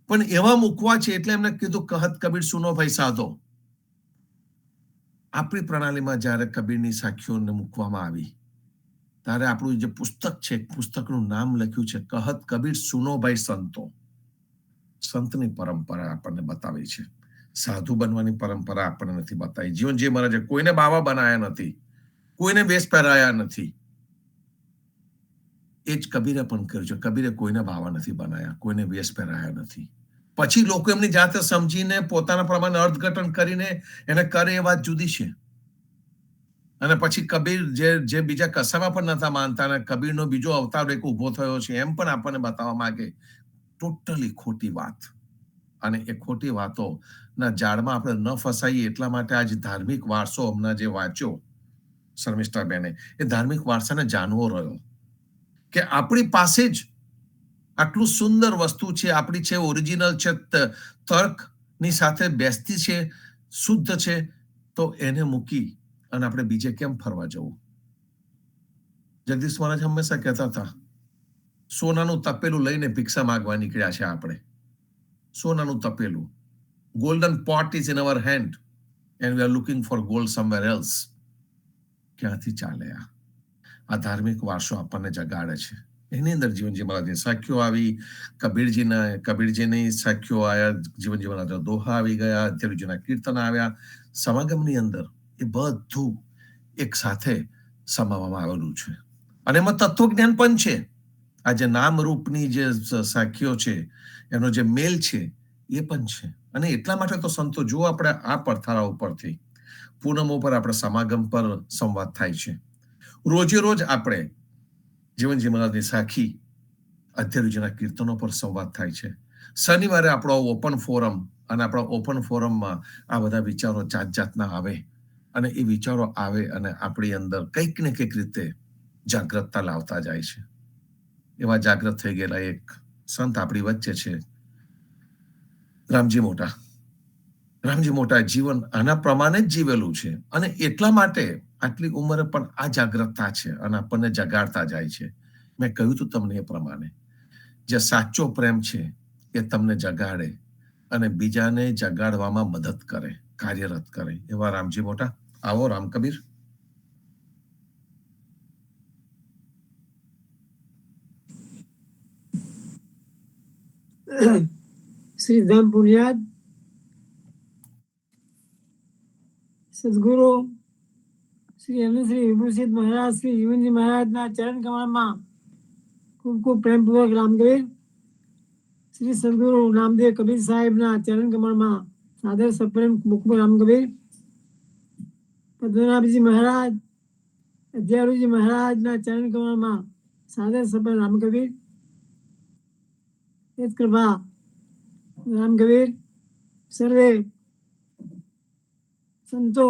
પણ એવા મૂકવા છે એટલે એમને કીધું કહત કબીર સુનો ભાઈ સાધો. આપણી પ્રણાલીમાં જ્યારે કબીરની સાખીઓને મૂકવામાં આવી, ત્યારે આપણું જે પુસ્તક છે, પુસ્તકનું નામ લખ્યું છે કહત કબીર સુનો ભાઈ સંતો. સંતની પરંપરા આપણને બતાવી છે, સાધુ બનવાની પરંપરા આપણને નથી બતાવી. જીવનજી મહારાજે કોઈને બાવા બનાયા નથી, કોઈને વેશ પહેરાયા નથી. એ જ કબીરે પણ કર્યું છે. કબીરે કોઈને બાવા નથી બનાયા, કોઈને વેશ પહેરાયા નથી. પછી લોકો એમની જાતે સમજીને પોતાના પ્રમાણે અર્થઘટન કરીને એને કરે, એ વાત જુદી છે. અને પછી કબીર જે બીજા કશામાં પણ નતા માનતા, અને કબીરનો બીજો અવતાર એક ઉભો થયો છે એમ પણ આપણને બતાવવા માંગે, ટોટલી ખોટી વાત. અને એ ખોટી વાતોના જાળમાં આપણે ન ફસાઈએ એટલા માટે આજ ધાર્મિક વારસો હમણાં જે વાંચ્યો શર્મિષ્ઠાબેને, એ ધાર્મિક વારસાને જાણવો રહ્યો કે આપણી પાસે જ આટલું સુંદર વસ્તુ છે, આપણી છે, ઓરિજિનલ છે, તર્કની સાથે બેસતી છે, શુદ્ધ છે તો એને મૂકી અને આપણે બીજે કેમ ફરવા જવું? જગદીશ મહારાજ હંમેશા કહેતા હતા, સોનાનું તપેલું લઈને ભિક્ષા માંગવા નીકળ્યા છે આપણે. સોનાનું તપેલું, golden pot is in our hand and we are looking for gold somewhere else. ક્યાંથી ચાલે આ ધાર્મિક વારસો આપણને જગાડે છે. એની અંદર જીવનજી મહારાજની સાખ્યો આવી, કબીરજીની સાખ્યો આવ્યા, જીવનજી મહારાજના દોહા આવી ગયા, અધ્યયનજીના કીર્તન આવ્યા. સમાગમની અંદર એ બધું એક સાથે સમાવવામાં આવેલું છે અને એમાં તત્વજ્ઞાન પણ છે. આ જે નામ રૂપની જે સાખ્યો છે એનો જે મેલ છે એ પણ છે. અને એટલા માટે તો સંતો જો આપણે આ પડથારા ઉપરથી પૂનમ ઉપર આપણે સમાગમ પર સંવાદ થાય છે. રોજે રોજ આપણે જીવનજી મહારાજની સાખી, અધ્યયનજીના કીર્તનો પર સંવાદ થાય છે. શનિવારે આપણો ઓપન ફોરમ, અને આપણા ઓપન ફોરમમાં આ બધા વિચારો જાત જાતના આવે અને એ વિચારો આવે અને આપણી અંદર કંઈક ને કંઈક રીતે જાગ્રતતા લાવતા જાય છે. એવા જાગ્રત થઈ ગયેલા એક સંત આપણી વચ્ચે છે, રામજી મોટા. રામજી મોટા જીવન આના પ્રમાણે જ જીવેલું છે અને એટલા માટે આટલી ઉંમરે પણ આ જાગ્રતતા છે અને આપણને જગાડતા જાય છે. મેં કહ્યું હતું તમને એ પ્રમાણે, જે સાચો પ્રેમ છે એ તમને જગાડે અને બીજાને જગાડવામાં મદદ કરે, કાર્યરત કરે. એવા રામજી મોટા. આવો રામ કબીર. શ્રી ધામ પુણ્યાદ સદગુરુ શ્રી અનુશ્રી વિભૂષિત મહારાજ શ્રી જીવનજી મહારાજના ચરણ કમળમાં ખૂબ ખૂબ પ્રેમપૂર્વક રામકબીર. શ્રી સદગુરુ નામદેવ કબીર સાહેબના ચરણ કમળમાં સાદર સપ્રેમ ખૂબ રામકબીર. પદ્મનાભજી મહારાજ, અધ્યારુજી મહારાજના ચરણ કમળમાં સાદર સપ્રેમ રામકબીર. એ કૃપા રામકબીર. સર્વે સંતો,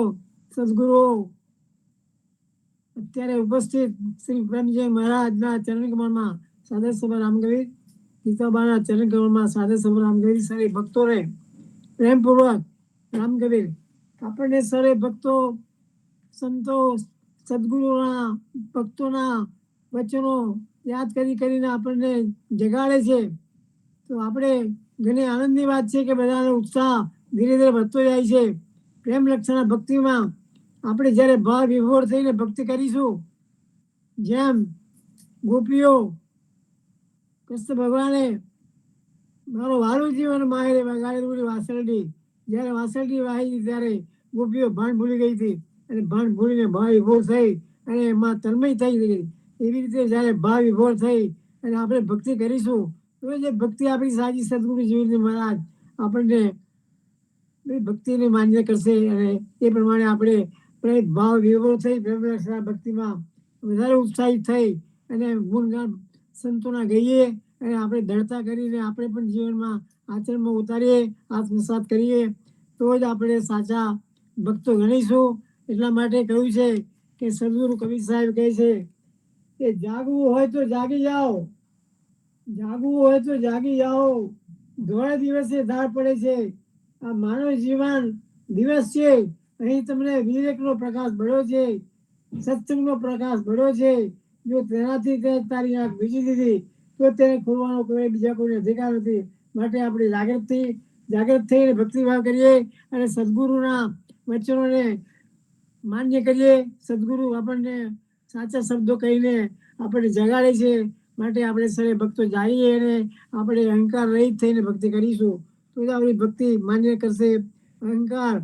સદગુરુઓ, અત્યારે ઉપસ્થિત શ્રી પ્રેમજી મહારાજના ચરણ કમળમાં સાદર સભા રામકબીર, ગીતાબાના ચરણ કમળમાં સાદર સભા રામકબીર. સર્વે ભક્તોને પ્રેમપૂર્વક રામકબીર. આપણને સર્વે ભક્તો, સંતો, સદગુરુના ભક્તોના વચનો યાદ કરીને આપણને જગાડે છે. તો આપણે ઘણી આનંદની વાત છે કે બધાનો ઉત્સાહ ધીરે ધીરે વધતો જાય છે. પ્રેમ લક્ષણા ભક્તિમાં આપણે જ્યારે ભાવ વિભોર થઈને ભક્તિ કરીશું, જેમ ગોપીઓ કૃષ્ણ ભગવાને મારો વાલું જીવન માહેરે વગાડેલું વાસરડી, જ્યારે વાસરડી વાહી ત્યારે ગોપીઓ ભાન ભૂલી ગઈ હતી અને ભાન ભૂલીને ભાવ વિભોર થઈ અને એમાં તન્મય થઈ ગઈ. એવી રીતે જ્યારે ભાવ વિભોર થઈ અને આપણે ભક્તિ કરીશું તો જે ભક્તિ આપણી સાચી સદગુરુ જીવનજી મહારાજ આપણને ભક્તિને માન્ય કરશે અને એ પ્રમાણે આપણે ભાવ વિભોર થઈ પ્રેમ ભક્તિમાં વધારે ઉત્સાહિત થઈ અને ગુણગાન સંતોના ગઈએ અને આપણે દળતા કરીને આપણે પણ જીવનમાં આચરણમાં ઉતારીએ, આત્મસાત કરીએ તો જ આપણે સાચા ભક્તો ગણીશું. એટલા માટે કહ્યું છે કે સદગુરુ કબીર સાહેબ કહે છે કે જાગવું હોય તો જાગી જાઓ, જાગવું હોય તો જાગી જાઓ, ધોળા દિવસે ધાર પડે છે. આ માનવ જીવન દિવસ છે, અહીં તમને વિવેકનો પ્રકાશ મળ્યો છે, સત્સંગનો પ્રકાશ મળ્યો છે. જો તેનાથી તે તારી આંખ બીજી દીધી તો તેને ખોલવાનો કોઈ બીજા કોઈને અધિકાર નથી. માટે આપણે જાગૃત થઈને ભક્તિભાવ કરીએ અને સદગુરુના વચનોને માન્ય કરીએ. સદગુરુ આપણને સાચા શબ્દો કહીને આપણને જગાડે છે. માટે આપણે સર્વે ભક્તો જાઈએ અને આપણે અહંકાર રહિત થઈને ભક્તિ કરીશું તો જ આપણી ભક્તિ માન્ય કરશે. अहंकार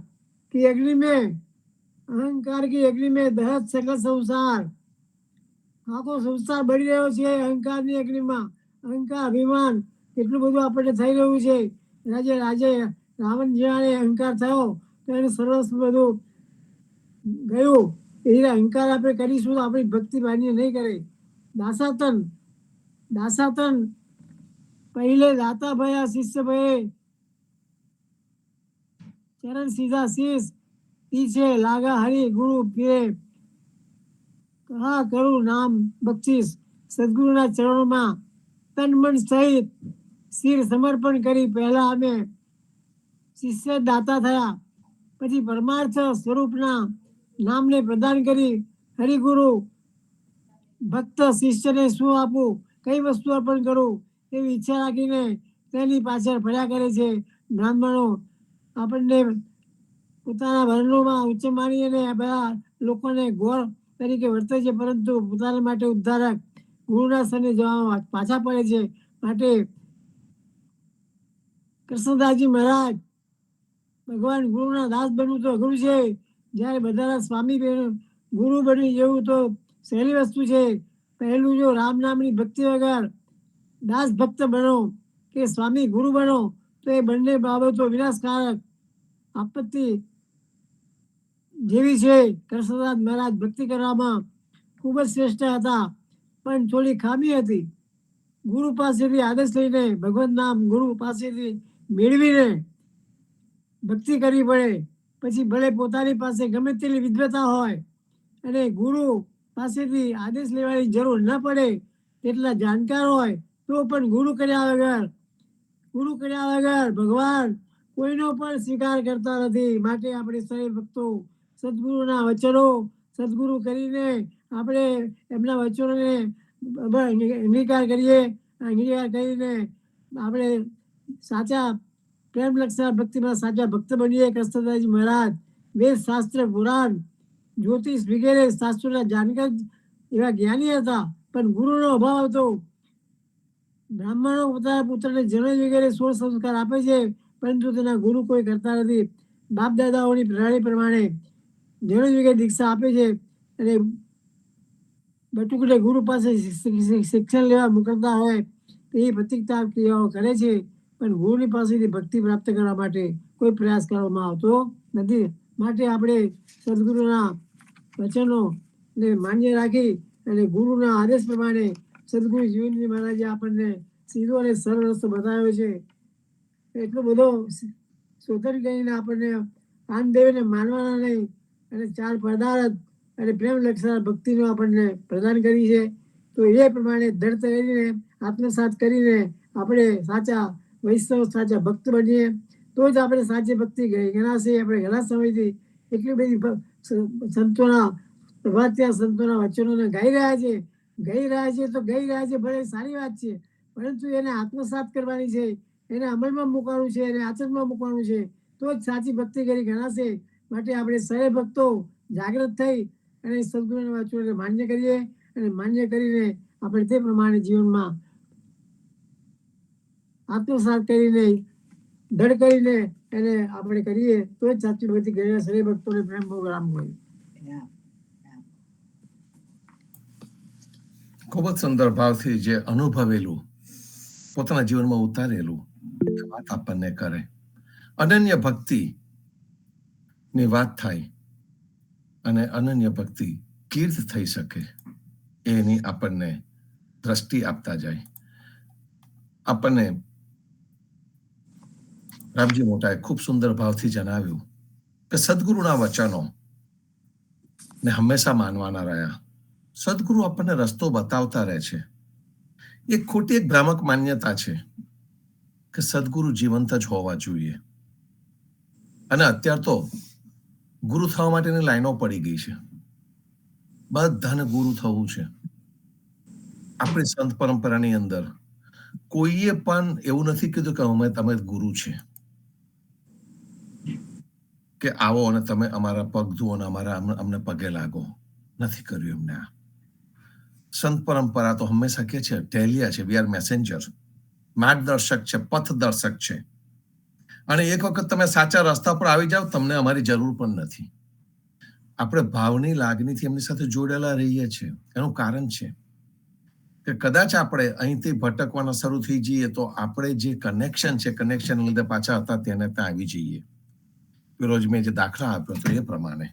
की अग्नि में दहत सकल संसार. આખો સંસાર બળી રહ્યો છે અહંકારની અગ્નિમાં. અહંકાર, અભિમાન એટલું બધું આપણને થઈ રહ્યું છે. રાજે રાવણ જ્યારે અહંકાર થયો તો એનું સર્વસ્વ બધું ગયું. એ અહંકાર આપણે કરીશું તો આપણી ભક્તિ માન્ય નહીં કરે. દાસાતન પહેલે દાતા ભયા શિષ્ય ભયે, चरण सीधा शीश पीछे लागा हरि गुरु फिरे, कहा करूं नाम बख्शीश. सदगुरुના ચરણોમાં તન મન સહિત શિર સમર્પણ કરી પહેલા અમે શિષ્ય દાતા થયા, પછી પરમાર્થ સ્વરૂપના નામને પ્રદાન કરી હરિગુરુ ભક્ત શિષ્યને શું આપવું, કઈ વસ્તુ અર્પણ કરું એવી ઈચ્છા રાખીને તેની પાછળ ફર્યા કરે છે. બ્રાહ્મણો આપણને પોતાના વર્ણોમાં ઉચ્ચ માની અને આ બધા લોકોને ગોળ તરીકે વર્તે છે, પરંતુ પોતાના માટે ઉદ્ધારક ગુરુના સ્થાને જવા પાછા પડે છે. માટે કૃષ્ણદાસજી મહારાજ ભગવાન ગુરુના દાસ બનવું તો અઘરું છે, જ્યારે બધાના સ્વામી ગુરુ બની જવું તો સહેલી વસ્તુ છે. પહેલું જો રામ નામની ભક્તિ વગર દાસ ભક્ત બનો કે સ્વામી ગુરુ બનો તો એ બંને બાબતો વિનાશકારક આપત્તિ જેવી છે. કૃષ્ણદાસ મહારાજ ભક્તિ કરવામાં ખૂબ જ શ્રેષ્ઠ હતા, પણ થોડી ખામી હતી. ગુરુ પાસેથી આદેશ લઈને ભગવાન નામ ગુરુ પાસેથી મેળવીને ભક્તિ કરવી પડે. પછી ભલે પોતાની પાસે ગમે તેટલી વિદ્વતા હોય અને ગુરુ પાસેથી આદેશ લેવાની જરૂર ન પડે તેટલા જાણકાર હોય તો પણ ગુરુ કર્યા વગર ભગવાન કોઈનો પણ સ્વીકાર કરતા નથી. માટે આપણે સર્વે ભક્તો સદગુરુના વચનો સદગુરુ કરીને આપણે એમના વચનોને અંગીકાર કરીને આપણે સાચા પ્રેમ લક્ષણ ભક્તિમાં સાચા ભક્ત બનીએ. કૃષ્ણદાસજી મહારાજ વેદ શાસ્ત્ર પુરાણ જ્યોતિષ વગેરે શાસ્ત્રોના જાણકાર એવા જ્ઞાની હતા, પણ ગુરુનો અભાવ હતો. બ્રાહ્મણો પોતાના પુત્રને જનોઈ વગેરે 16 સંસ્કાર આપે છે, પરંતુ તેના ગુરુ કોઈ કરતા નથી. બાપ દાદાઓની પ્રણાલી પ્રમાણે જનોઈ વગેરે દીક્ષા આપે છે અને બટુકડે ગુરુ પાસે શિક્ષણ લેવા મોકલતા હોય તો એ પ્રતિજ્ઞા ક્રિયાઓ કરે છે, પણ ગુરુની પાસેથી ભક્તિ પ્રાપ્ત કરવા માટે કોઈ પ્રયાસ કરવામાં આવતો નથી. માટે આપણે સદગુરુના વચનો ને માન્ય રાખી અને ગુરુના આદેશ પ્રમાણે સદગુરુ જીવનજી મહારાજે આપણને સીધો અને સરળ રસ્તો બતાવ્યો છે. એટલો બધો શોધન કરીને આપણને આનદેવને માનવાના નહીં અને 4 પદાર્થ અને પ્રેમ લક્ષણ ભક્તિનો આપણને પ્રદાન કરી છે. તો એ પ્રમાણે ધરત કરીને આત્મસાત કરીને આપણે સાચા વૈષ્ણવ સાચા ભક્ત બનીએ તો જ આપણે સાચી ભક્તિ ગણાશે. આપણે ઘણા સમયથી એટલી બધી સંતોના પ્રભાતિયા સંતોના વચનોને ગાઈ રહ્યા છે ભલે સારી વાત છે, પરંતુ એને આત્મસાત કરવાની છે, એને અમલમાં મૂકવાનું છે, એને આચરણમાં મૂકવાનું છે, તો જ સાચી ભક્તિ કરી ગણાશે. માટે આપણે સર્વે ભક્તો જાગૃત થઈ અને સદગુરુના વચનોને માન્ય કરીએ અને માન્ય કરીને આપણે તે પ્રમાણે જીવનમાં આત્મસાત કરીને દઢ કરીને એને આપણે કરીએ તો જ સાચી ભક્તિ કરી સર્વે ભક્તોને પ્રેમ પ્રોગ્રામ હોય. ખૂબ જ સુંદર ભાવથી જે અનુભવેલું પોતાના જીવનમાં ઉતારેલું વાત આપણને કરે. અનન્ય ભક્તિ ની વાત થાય અને અનન્ય ભક્તિ કીર્ત થઈ શકે એની આપણને દ્રષ્ટિ આપતા જાય. આપણને રામજી મોટાએ ખૂબ સુંદર ભાવથી જણાવ્યું કે સદગુરુના વચનો ને હંમેશા માનવાના રહ્યા. સદગુરુ આપણને રસ્તો બતાવતા રહે છે. એ ખોટી એક ભ્રામક માન્યતા છે કે સદગુરુ જીવંત જ હોવા જોઈએ, અને અત્યારે તો ગુરુ થવા માટેની લાઈનો પડી ગઈ છે. બધાને ગુરુ થવું છે. આપણી સંત પરંપરાની અંદર કોઈએ પણ એવું નથી કીધું કે તમે ગુરુ છે, કે આવો અને તમે અમારા પગ ધુઓ અને અમને પગે લાગો. નથી કર્યું એમને. આ સંત પરંપરા તો હંમેશા કે છે ટેલિયા છે, વી આર મેસેન્જર, માર્ગદર્શક છે, પથદર્શક છે. અને એક વખત તમે સાચા રસ્તા પર આવી જાઓ તમને અમારી જરૂર પણ નથી. આપણે ભાવની લાગણીથી એમની સાથે જોડાયેલા રહીએ છીએ. એનું કારણ છે કે કદાચ આપણે અહીંથી ભટકવાના શરૂ થઈ જઈએ તો આપણે જે કનેક્શન છે, કનેક્શન લીધે પાછા હતા તેને ત્યાં આવી જઈએ. રોજ મેં જે દાખલા આપ્યો તો એ પ્રમાણે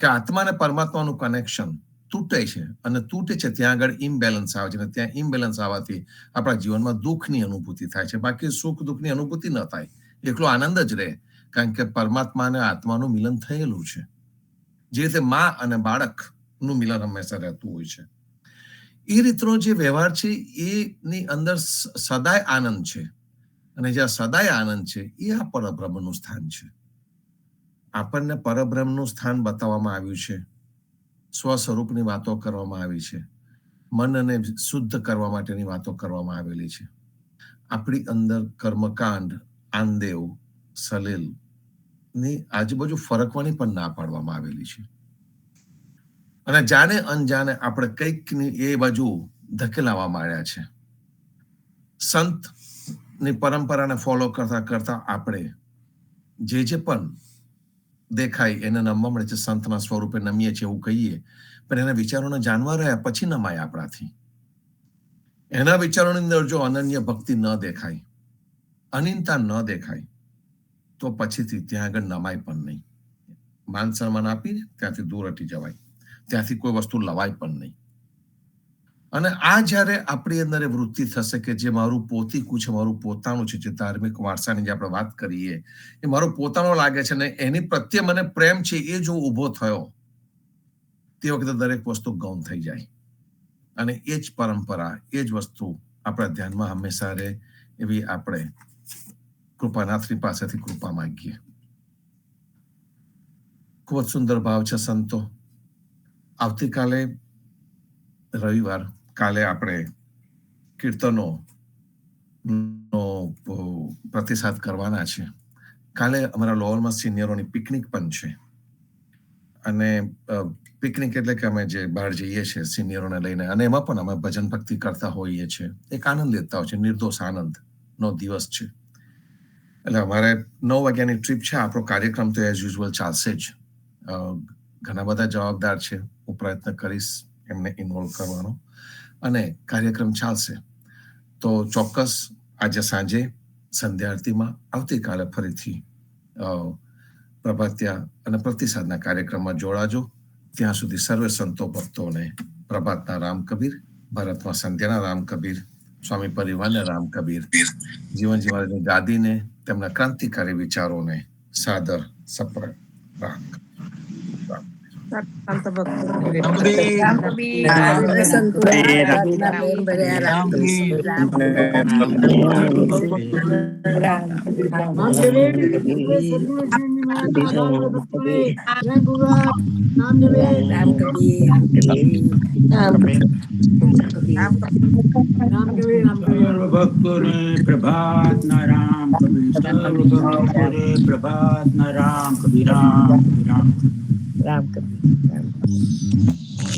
કે આત્મા અને પરમાત્માનું કનેક્શન તૂટે છે, અને તૂટે છે ત્યાં આગળ ઇમ્બેલેન્સ આવે છે, અને ત્યાં ઇમ્બેલેન્સ આવવાથી આપણા જીવનમાં દુઃખની અનુભૂતિ થાય છે. બાકી સુખ દુઃખની અનુભૂતિ ન થાય, એકલો આનંદ જ રહે, કારણ કે પરમાત્મા અને આત્માનું મિલન થયેલું છે. જે રીતે મા અને બાળકનું મિલન હંમેશા રહેતું હોય છે. એ રીતનો જે વ્યવહાર છે એની અંદર સદાય આનંદ છે, અને જ્યાં સદાય આનંદ છે એ આ પરબ્રહ્મનું સ્થાન છે. આપણને પરબ્રહ્મનું સ્થાન બતાવવામાં આવ્યું છે. સ્વ સ્વરૂપની વાતો કરવામાં આવી છે. મનને શુદ્ધ કરવા માટેની વાતો કરવામાં આવેલી છે. આપણી અંદર કર્મકાંડ, આંદેવ, સલીલ ની આજુબાજુ ફરકવાની પણ ના પાડવામાં આવેલી છે. અને જાણે અનજાણે આપણે કંઈકની એ બાજુ ધકેલાવા માંડ્યા છે. સંતની પરંપરાને ફોલો કરતા કરતા આપણે જે પણ દેખાય એને નમવા મળે છે, સંતના સ્વરૂપે નમીએ છીએ એવું કહીએ, પણ એના વિચારોને જાણવા રહ્યા પછી નમાય આપણાથી. એના વિચારોની અંદર જો અનન્ય ભક્તિ ન દેખાય, અનિંતા ન દેખાય, તો પછીથી ત્યાં આગળ નમાય પણ નહીં. માન સન્માન આપીને ત્યાંથી દૂર હટી જવાય, ત્યાંથી કોઈ વસ્તુ લવાય પણ નહીં. અને આ જ્યારે આપણી અંદર એ વૃત્તિ થશે કે જે મારું પોતીકું છે, મારું પોતાનું છે, જે ધાર્મિક વારસાની જે આપણે વાત કરીએ એ મારું પોતાનો લાગે છે ને એની પ્રત્યે મને પ્રેમ છે, એ જો ઊભો થયો તે વખતે દરેક વસ્તુ ગૌણ થઈ જાય. અને એ જ પરંપરા, એ જ વસ્તુ આપણા ધ્યાનમાં હંમેશા રહે એવી આપણે કૃપાનાથની પાસેથી કૃપા માંગીએ. ખૂબ જ સુંદર ભાવ છે સંતો. આવતીકાલે રવિવાર, કાલે આપણે કીર્તનો નો પ્રતિસાદ કરવાના છે. કાલે અમારા લોઅરમાં સિનિયરોની પિકનિક પણ છે. અને પિકનિક એટલે કે અમે જે બહાર જઈએ છીએ સિનિયરોને લઈને, અને એમાં પણ અમે ભજન ભક્તિ કરતા હોઈએ છીએ. એક આનંદ લેતા હોય છે, નિર્દોષ આનંદનો દિવસ છે. એટલે અમારે 9 વાગ્યાની ટ્રીપ છે. આપણો કાર્યક્રમ તો એઝ યુઝ્યુઅલ ચાલશે જ. ઘણા બધા જવાબદાર છે, હું પ્રયત્ન કરીશ એમને ઇન્વોલ્વ કરવાનો, અને કાર્યક્રમ ચાલશે. તો ચોક્કસ આજે સાંજે સંધ્યા આરતીમાં, આવતીકાલે ફરીથી પ્રભાત્યા અને પ્રતિસાદના કાર્યક્રમમાં જોડાજો. ત્યાં સુધી સર્વે સંતો ભક્તોને પ્રભાતના રામ કબીર, ભારતમાં સંધ્યાના રામ કબીર, સ્વામી પરિવારના રામ કબીર, જીવન જીવવાની ગાદીને, તેમના ક્રાંતિકારી વિચારોને સાદર સપ્ર રામ. સંત ભક્તો રામ કબીર. પ્રાર્થના પ્રેમ ભર્યા રામ કબીર, રામ રામદેવે સદગુરુ શ્રી મહારાજના અઢાર ભક્તોને પ્રેમપૂર્વક રામદેવે રામ કબીર, રામ કબીર, રામ કબીર, રામદેવે સર્વ ભક્તોને પ્રભાતના રામ કબીર, સર્વ ભક્તોને પ્રભાતના રામ કબીર, રામ કબીર, રામ રામ કબીર, રામ કબીર.